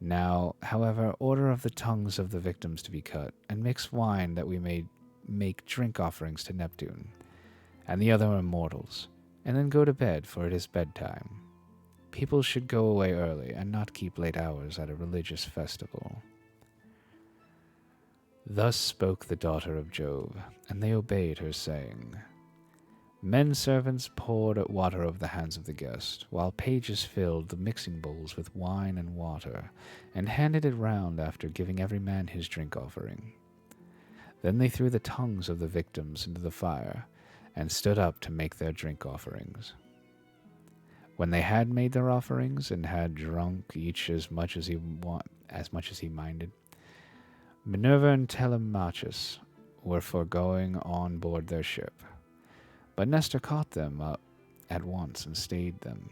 Now, however, order of the tongues of the victims to be cut, and mix wine that we may make drink offerings to Neptune, and the other immortals, and then go to bed, for it is bedtime. People should go away early, and not keep late hours at a religious festival. Thus spoke the daughter of Jove, and they obeyed her saying. Men servants poured water over the hands of the guest, while pages filled the mixing bowls with wine and water, and handed it round after giving every man his drink offering. Then they threw the tongues of the victims into the fire, and stood up to make their drink offerings. When they had made their offerings, and had drunk each as much as he minded, Minerva and Telemachus were for going on board their ship. But Nestor caught them up at once and stayed them.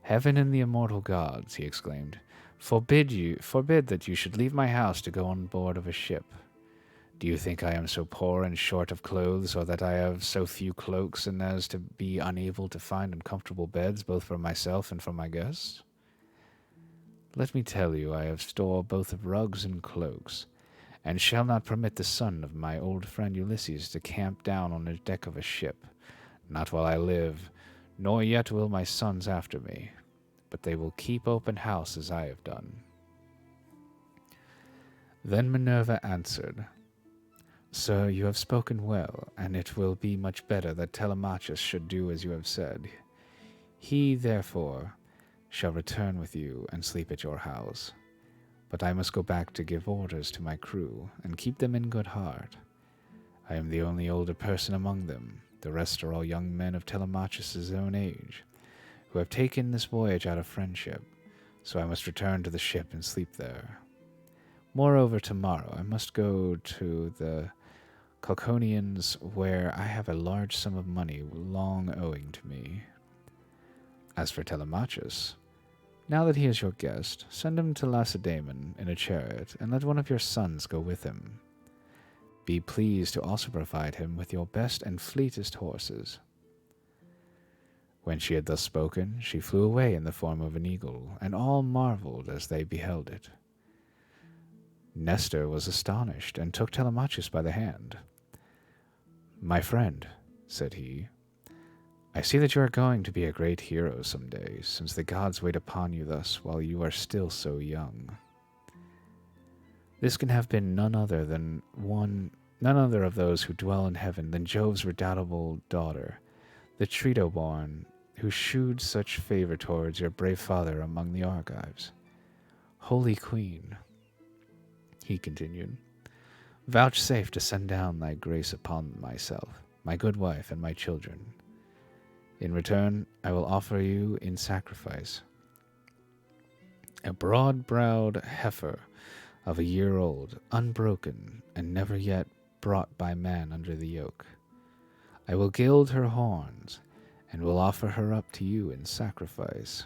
Heaven and the immortal gods, he exclaimed, forbid that you should leave my house to go on board of a ship. Do you think I am so poor and short of clothes, or that I have so few cloaks, and as to be unable to find uncomfortable beds both for myself and for my guests? Let me tell you, I have store both of rugs and cloaks, and shall not permit the son of my old friend Ulysses to camp down on the deck of a ship, not while I live, nor yet will my sons after me, but they will keep open house as I have done. Then Minerva answered, Sir, you have spoken well, and it will be much better that Telemachus should do as you have said. He, therefore, shall return with you and sleep at your house. But I must go back to give orders to my crew, and keep them in good heart. I am the only older person among them. The rest are all young men of Telemachus' own age, who have taken this voyage out of friendship, so I must return to the ship and sleep there. Moreover, tomorrow I must go to the Chalconians, where I have a large sum of money long owing to me. As for Telemachus, now that he is your guest, send him to Lacedaemon in a chariot, and let one of your sons go with him. Be pleased to also provide him with your best and fleetest horses. When she had thus spoken, she flew away in the form of an eagle, and all marveled as they beheld it. Nestor was astonished, and took Telemachus by the hand. My friend, said he, I see that you are going to be a great hero some day, since the gods wait upon you thus while you are still so young. This can have been none other of those who dwell in heaven than Jove's redoubtable daughter, the Trito-born, who shewed such favor towards your brave father among the Argives. Holy Queen, he continued, vouchsafe to send down thy grace upon myself, my good wife, and my children. In return, I will offer you in sacrifice a broad-browed heifer of a year old, unbroken, and never yet brought by man under the yoke. I will gild her horns, and will offer her up to you in sacrifice.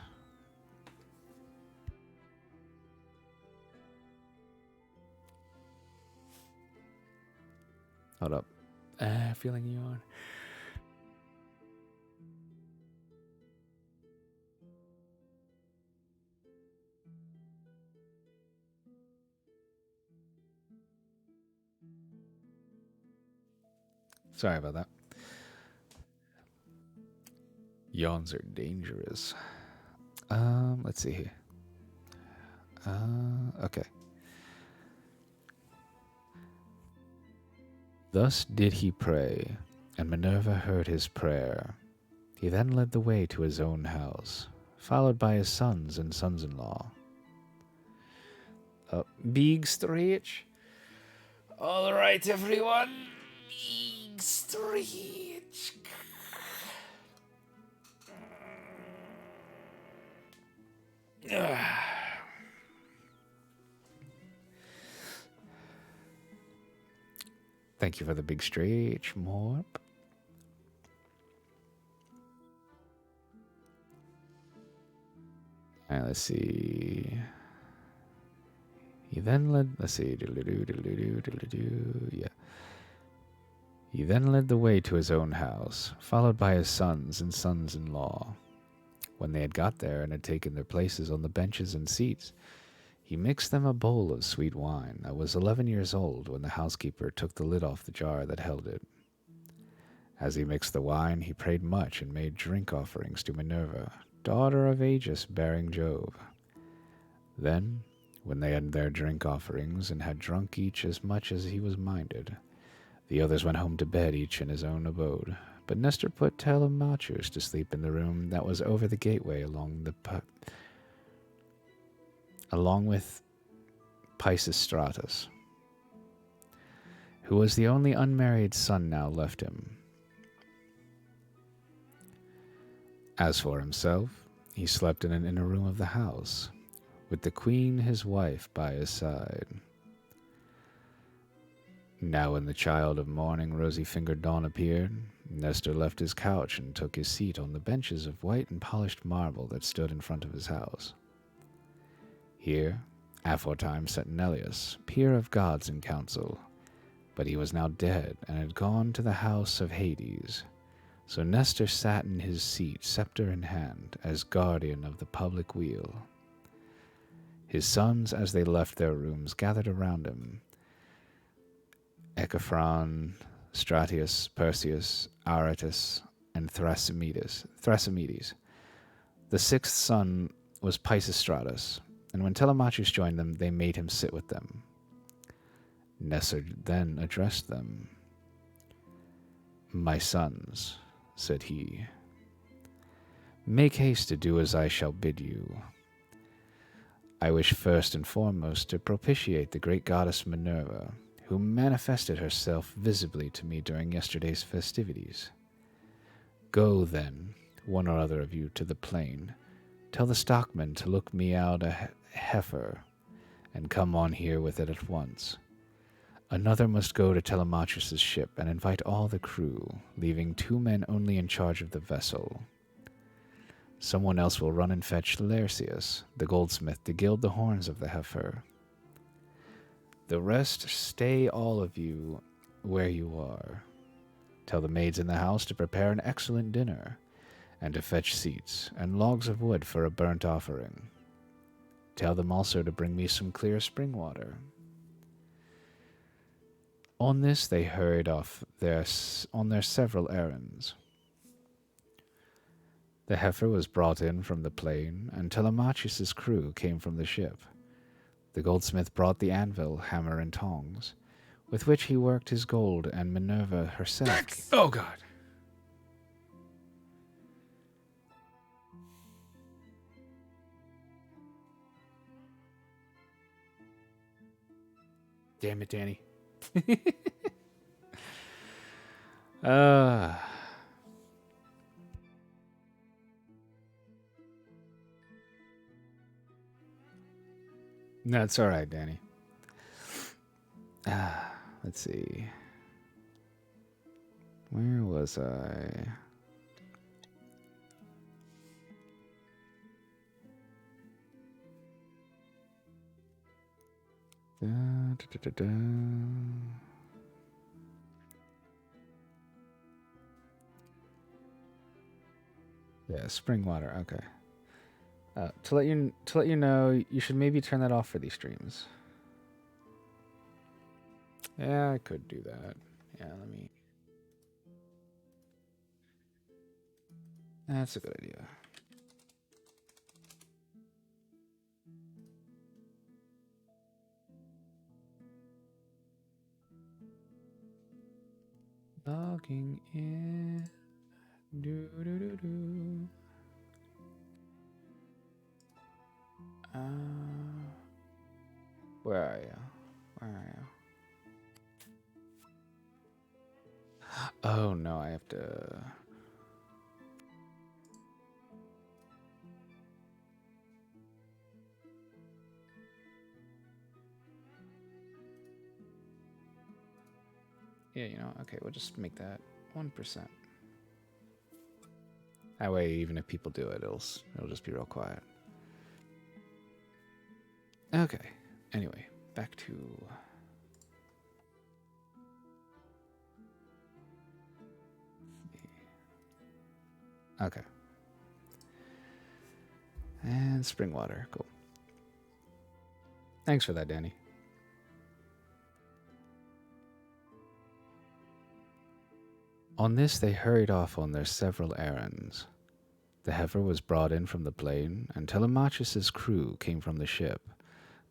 Hold up. Feeling yawn. Sorry about that. Yawns are dangerous. Let's see here. Okay. Thus did he pray, and Minerva heard his prayer. He then led the way to his own house, followed by his sons and sons-in-law. Big stretch. All right, everyone. Big stretch. Thank you for the big stretch, Morp. Alright, let's see. He then led, let's see, yeah. He then led the way to his own house, followed by his sons and sons-in-law. When they had got there and had taken their places on the benches and seats, he mixed them a bowl of sweet wine that was 11 years old when the housekeeper took the lid off the jar that held it. As he mixed the wine, he prayed much and made drink offerings to Minerva, daughter of Aegis bearing Jove. Then, when they had their drink offerings and had drunk each as much as he was minded, the others went home to bed, each in his own abode. But Nestor put Telemachus to sleep in the room that was over the gateway along with Pisistratus, who was the only unmarried son now left him. As for himself, he slept in an inner room of the house, with the queen his wife by his side. Now when the child of morning, rosy-fingered dawn appeared, Nestor left his couch and took his seat on the benches of white and polished marble that stood in front of his house. Here, aforetime sat Neleus, peer of gods in council, but he was now dead and had gone to the house of Hades. So Nestor sat in his seat, scepter in hand, as guardian of the public weal. His sons, as they left their rooms, gathered around him. Echephron, Stratius, Perseus, Aratus, and Thrasymedes. The sixth son was Pisistratus, and when Telemachus joined them, they made him sit with them. Nestor then addressed them. "My sons," said he, "make haste to do as I shall bid you. I wish first and foremost to propitiate the great goddess Minerva, who manifested herself visibly to me during yesterday's festivities. Go, then, one or other of you, to the plain. Tell the stockman to look me out a heifer, and come on here with it at once. Another must go to Telemachus' ship and invite all the crew, leaving 2 men only in charge of the vessel. Someone else will run and fetch Lersius, the goldsmith, to gild the horns of the heifer. The rest stay all of you where you are. Tell the maids in the house to prepare an excellent dinner, and to fetch seats and logs of wood for a burnt offering. Tell them also to bring me some clear spring water." On this they hurried off on their several errands. The heifer was brought in from the plain, and Telemachus' crew came from the ship. The goldsmith brought the anvil, hammer, and tongs, with which he worked his gold, and Minerva herself... Oh, God. Damn it, Danny. No, it's all right, Danny. Let's see. Where was I? Da, da, da, da, da. Yeah, spring water. Okay. To let you know, you should maybe turn that off for these streams. Yeah, I could do that. Yeah, let me. That's a good idea. Logging in. Do do do do. Where are you? Where are you? Oh no, I have to. Yeah, you know, okay, we'll just make that 1%. That way, even if people do it, it'll just be real quiet. Okay. Anyway, back to. Okay. And spring water. Cool. Thanks for that, Danny. On this, they hurried off on their several errands. The heifer was brought in from the plain, and Telemachus's crew came from the ship.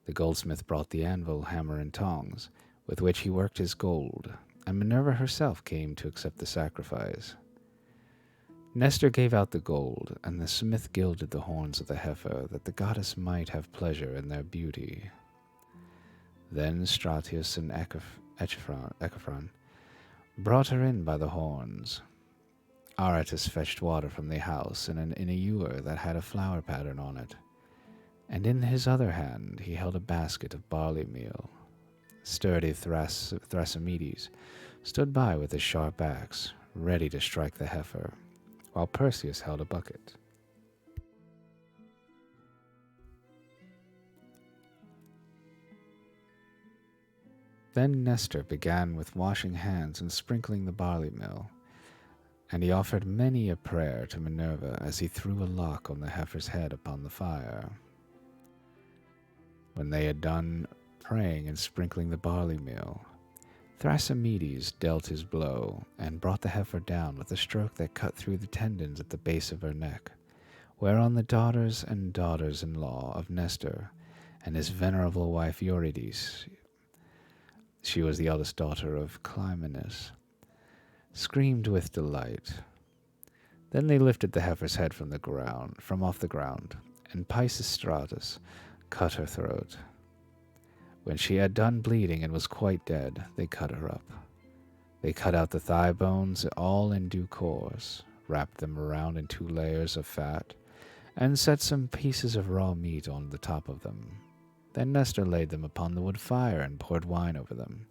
The goldsmith brought the anvil, hammer, and tongs, with which he worked his gold, and Minerva herself came to accept the sacrifice. Nestor gave out the gold, and the smith gilded the horns of the heifer, that the goddess might have pleasure in their beauty. Then Stratius and Echephron brought her in by the horns. Aratus fetched water from the house in a ewer that had a flower pattern on it, and in his other hand he held a basket of barley meal. Sturdy Thrasymedes stood by with his sharp axe, ready to strike the heifer, while Perseus held a bucket. Then Nestor began with washing hands and sprinkling the barley meal, and he offered many a prayer to Minerva as he threw a lock on the heifer's head upon the fire. When they had done praying and sprinkling the barley meal, Thrasymedes dealt his blow and brought the heifer down with a stroke that cut through the tendons at the base of her neck, whereon the daughters and daughters-in-law of Nestor and his venerable wife Eurydice, she was the eldest daughter of Clymenus, screamed with delight. Then they lifted the heifer's head from off the ground, and Pisistratus cut her throat. When she had done bleeding and was quite dead, they cut her up. They cut out the thigh bones all in due course, wrapped them around in 2 layers of fat, and set some pieces of raw meat on the top of them. Then Nestor laid them upon the wood fire and poured wine over them,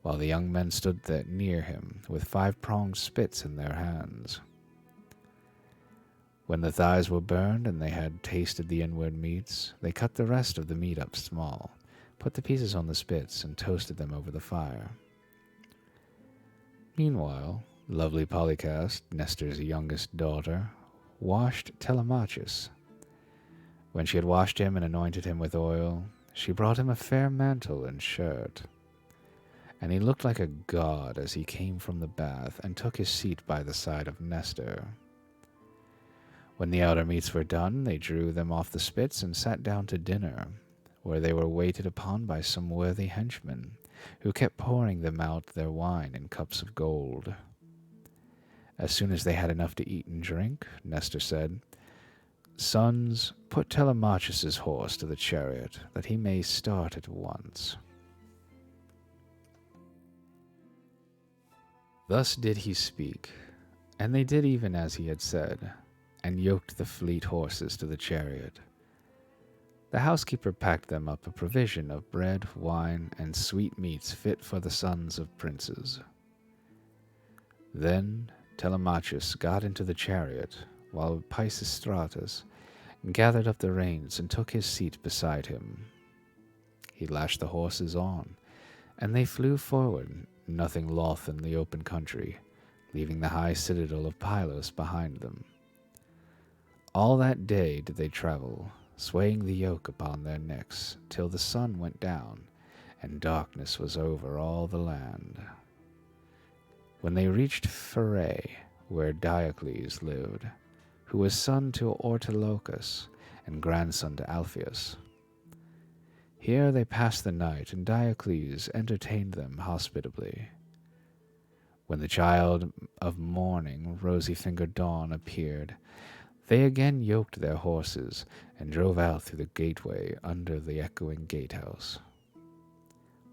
while the young men stood there near him with 5-pronged spits in their hands. When the thighs were burned and they had tasted the inward meats, they cut the rest of the meat up small, put the pieces on the spits, and toasted them over the fire. Meanwhile, lovely Polycaste, Nestor's youngest daughter, washed Telemachus. When she had washed him and anointed him with oil, she brought him a fair mantle and shirt. And he looked like a god as he came from the bath and took his seat by the side of Nestor. When the outer meats were done, they drew them off the spits and sat down to dinner, where they were waited upon by some worthy henchmen, who kept pouring them out their wine in cups of gold. As soon as they had enough to eat and drink, Nestor said, "Sons, put Telemachus's horse to the chariot, that he may start at once." Thus did he speak, and they did even as he had said, and yoked the fleet horses to the chariot. The housekeeper packed them up a provision of bread, wine, and sweetmeats fit for the sons of princes. Then Telemachus got into the chariot, while Pisistratus gathered up the reins and took his seat beside him. He lashed the horses on, and they flew forward, nothing loth in the open country, leaving the high citadel of Pylos behind them. All that day did they travel, swaying the yoke upon their necks, till the sun went down, and darkness was over all the land. When they reached Pherae, where Diocles lived, who was son to Ortilochus and grandson to Alpheus. Here they passed the night, and Diocles entertained them hospitably. When the child of morning, rosy-fingered Dawn, appeared, they again yoked their horses and drove out through the gateway under the echoing gatehouse.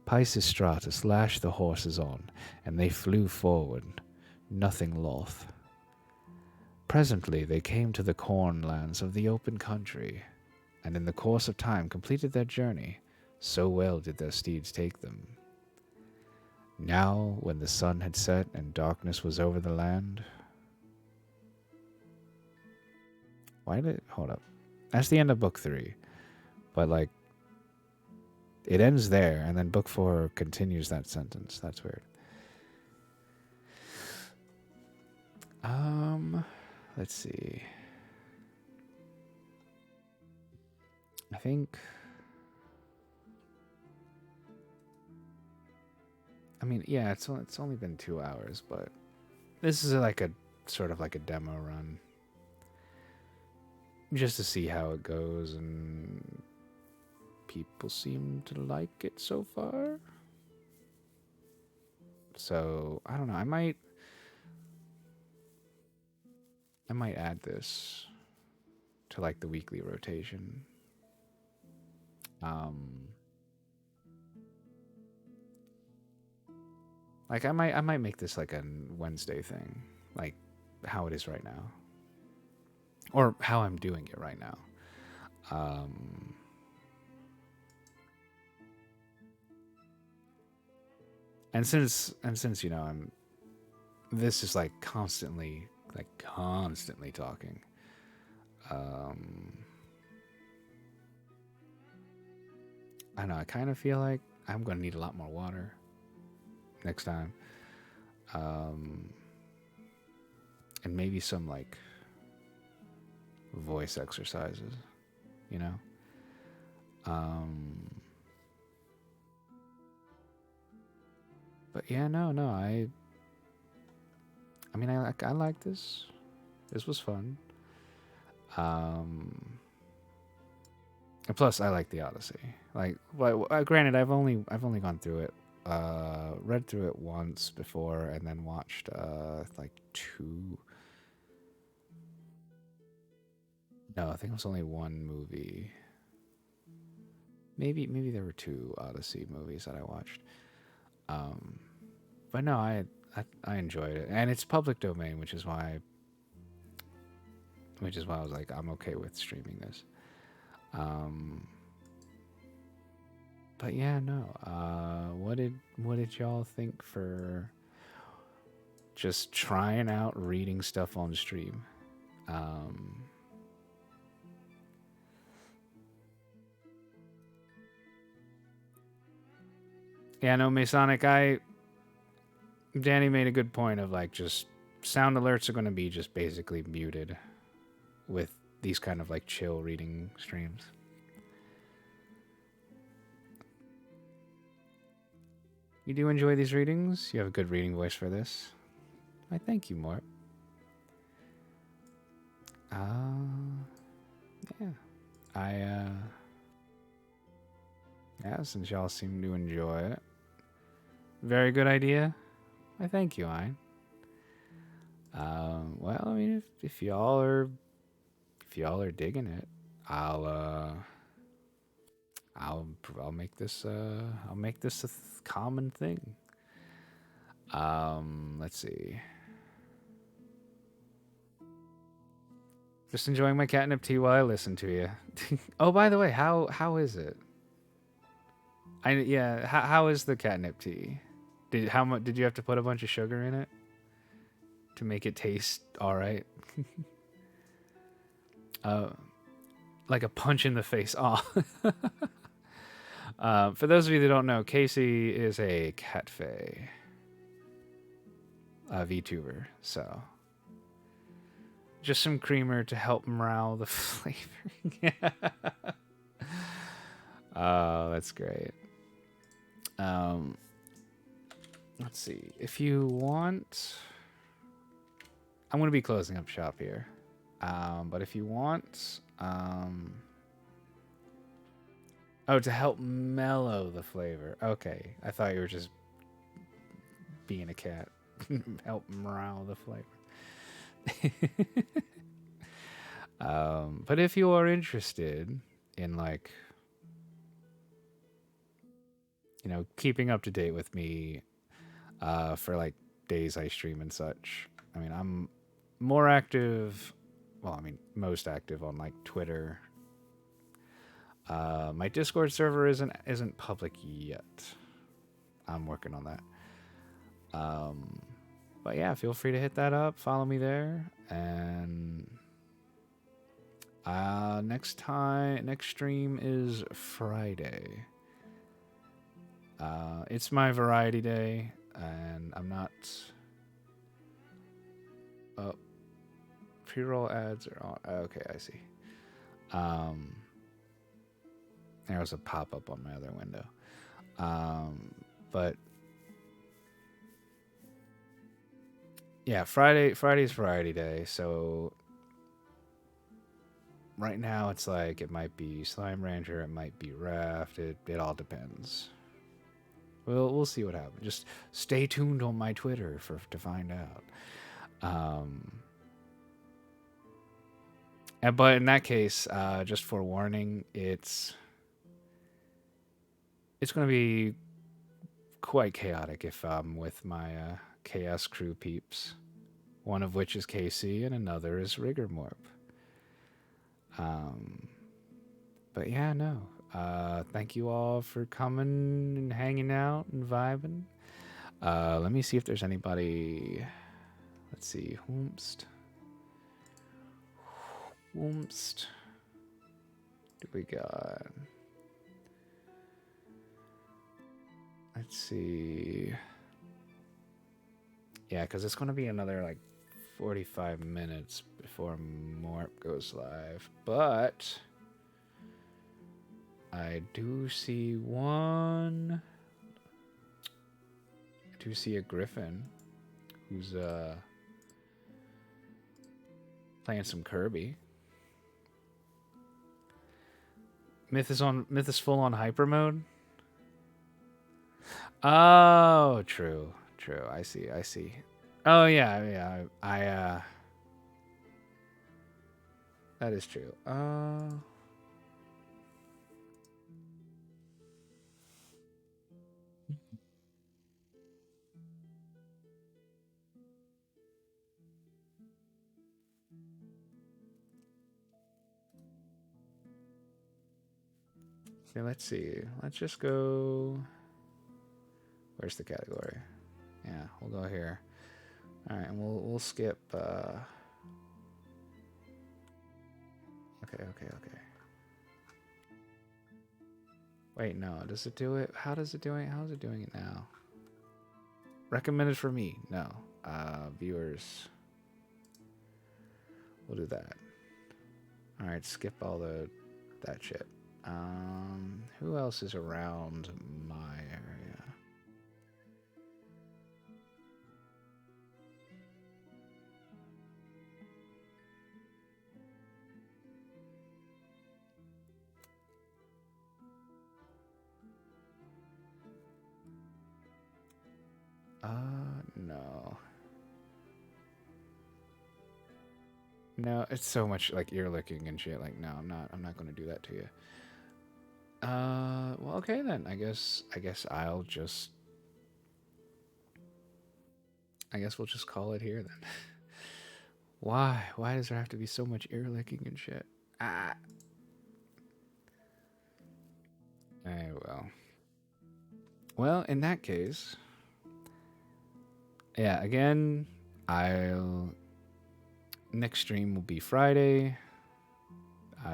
Pisistratus lashed the horses on, and they flew forward, nothing loth. Presently they came to the cornlands of the open country, and in the course of time completed their journey, so well did their steeds take them. Now, when the sun had set and darkness was over the land... Hold up. That's the end of book 3. But, like, it ends there, and then book 4 continues that sentence. That's weird. Let's see. I think... I mean, yeah, it's only been 2 hours, but this is like a sort of like a demo run, just to see how it goes, and people seem to like it so far. So I don't know. I might add this to like the weekly rotation. Like I might make this like a Wednesday thing, like how it is right now, or how I'm doing it right now. And since you know this is like constantly talking. I don't know. I kind of feel like I'm gonna need a lot more water next time, and maybe some like voice exercises, you know. But yeah, no. I mean, I like this. This was fun. And plus, I like the Odyssey. Like, well, granted, I've only gone through it, read through it once before, and then watched like 2. No, I think it was only 1 movie. Maybe there were 2 Odyssey movies that I watched. But no, I enjoyed it, and it's public domain, which is why I was like, I'm okay with streaming this. But yeah, no. What did y'all think for just trying out reading stuff on stream? Yeah, no, Masonic, Danny made a good point of like just sound alerts are going to be just basically muted with these kind of like chill reading streams. You do enjoy these readings? You have a good reading voice for this. I thank you, Mort. Yeah. Yeah, since y'all seem to enjoy it. Very good idea. I thank you, Ein. Well, I mean, if y'all are digging it, I'll make this a common thing. Let's see. Just enjoying my catnip tea while I listen to you. Oh, by the way, how is it? How is the catnip tea? How much did you have to put a bunch of sugar in it to make it taste all right? Like a punch in the face. Oh. For those of you that don't know, Casey is a cat fae, a VTuber. So just some creamer to help morale the flavor. Oh, that's great. Let's see. If you want, I'm going to be closing up shop here. But if you want, oh, to help mellow the flavor. Okay, I thought you were just being a cat. Help morale the flavor. But if you are interested in, like, you know, keeping up to date with me for like days I stream and such, I mean, I'm more active. Well, I mean, most active on like Twitter. My Discord server isn't public yet. I'm working on that. But yeah, feel free to hit that up. Follow me there. And next stream is Friday. It's my variety day, and I'm not. Oh, pre-roll ads are on. Okay, I see. There was a pop-up on my other window. But yeah, Friday's variety day. So right now it's like it might be Slime Rancher, it might be Raft. It all depends. We'll see what happens. Just stay tuned on my Twitter to find out. But in that case, just forewarning, it's going to be quite chaotic if I'm with my Chaos Crew peeps. One of which is KC and another is Rigormorp. But yeah, no. Thank you all for coming and hanging out and vibing. Let me see if there's anybody. Let's see. Whoomst. Do we got? Let's see. Yeah, because it's going to be another like 45 minutes before Morp goes live. But I do see one. I do see a Griffin who's playing some Kirby. Myth is full on hyper mode. Oh, true. I see. Oh yeah. I that is true. So let's see. Let's just go. Where's the category? Yeah, we'll go here. All right, and we'll skip. Okay. Wait, no. Does it do it? How is it doing it now? Recommended for me? No. Viewers. We'll do that. All right, skip all that shit. Who else is around my area? No. No, it's so much like ear licking and shit. Like, no, I'm not going to do that to you. Well, okay then. I guess we'll just call it here then. Why? Why does there have to be so much ear licking and shit? Ah. Well. Well, in that case, yeah. Again, I'll next stream will be Friday.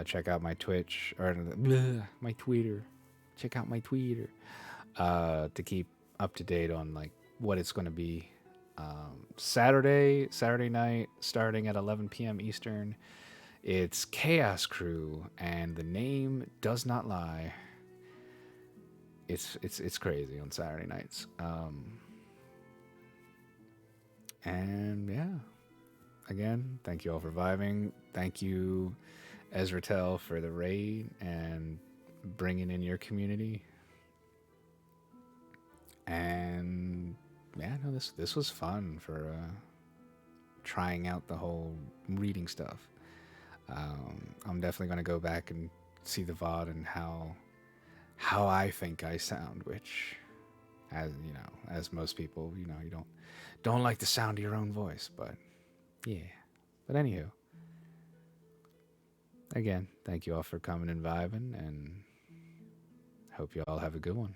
Check out my Twitch or my Twitter. Check out my Twitter to keep up to date on like what it's going to be. Saturday night, starting at 11 p.m. Eastern. It's Chaos Crew, and the name does not lie. It's crazy on Saturday nights. And yeah, again, thank you all for vibing. Thank you, Ezra Tell, for the raid and bringing in your community. And yeah, no, this was fun for trying out the whole reading stuff. I'm definitely gonna go back and see the VOD and how I think I sound, which, as you know, as most people, you know, you don't like the sound of your own voice, but yeah. But anywho, again, thank you all for coming and vibing, and hope you all have a good one.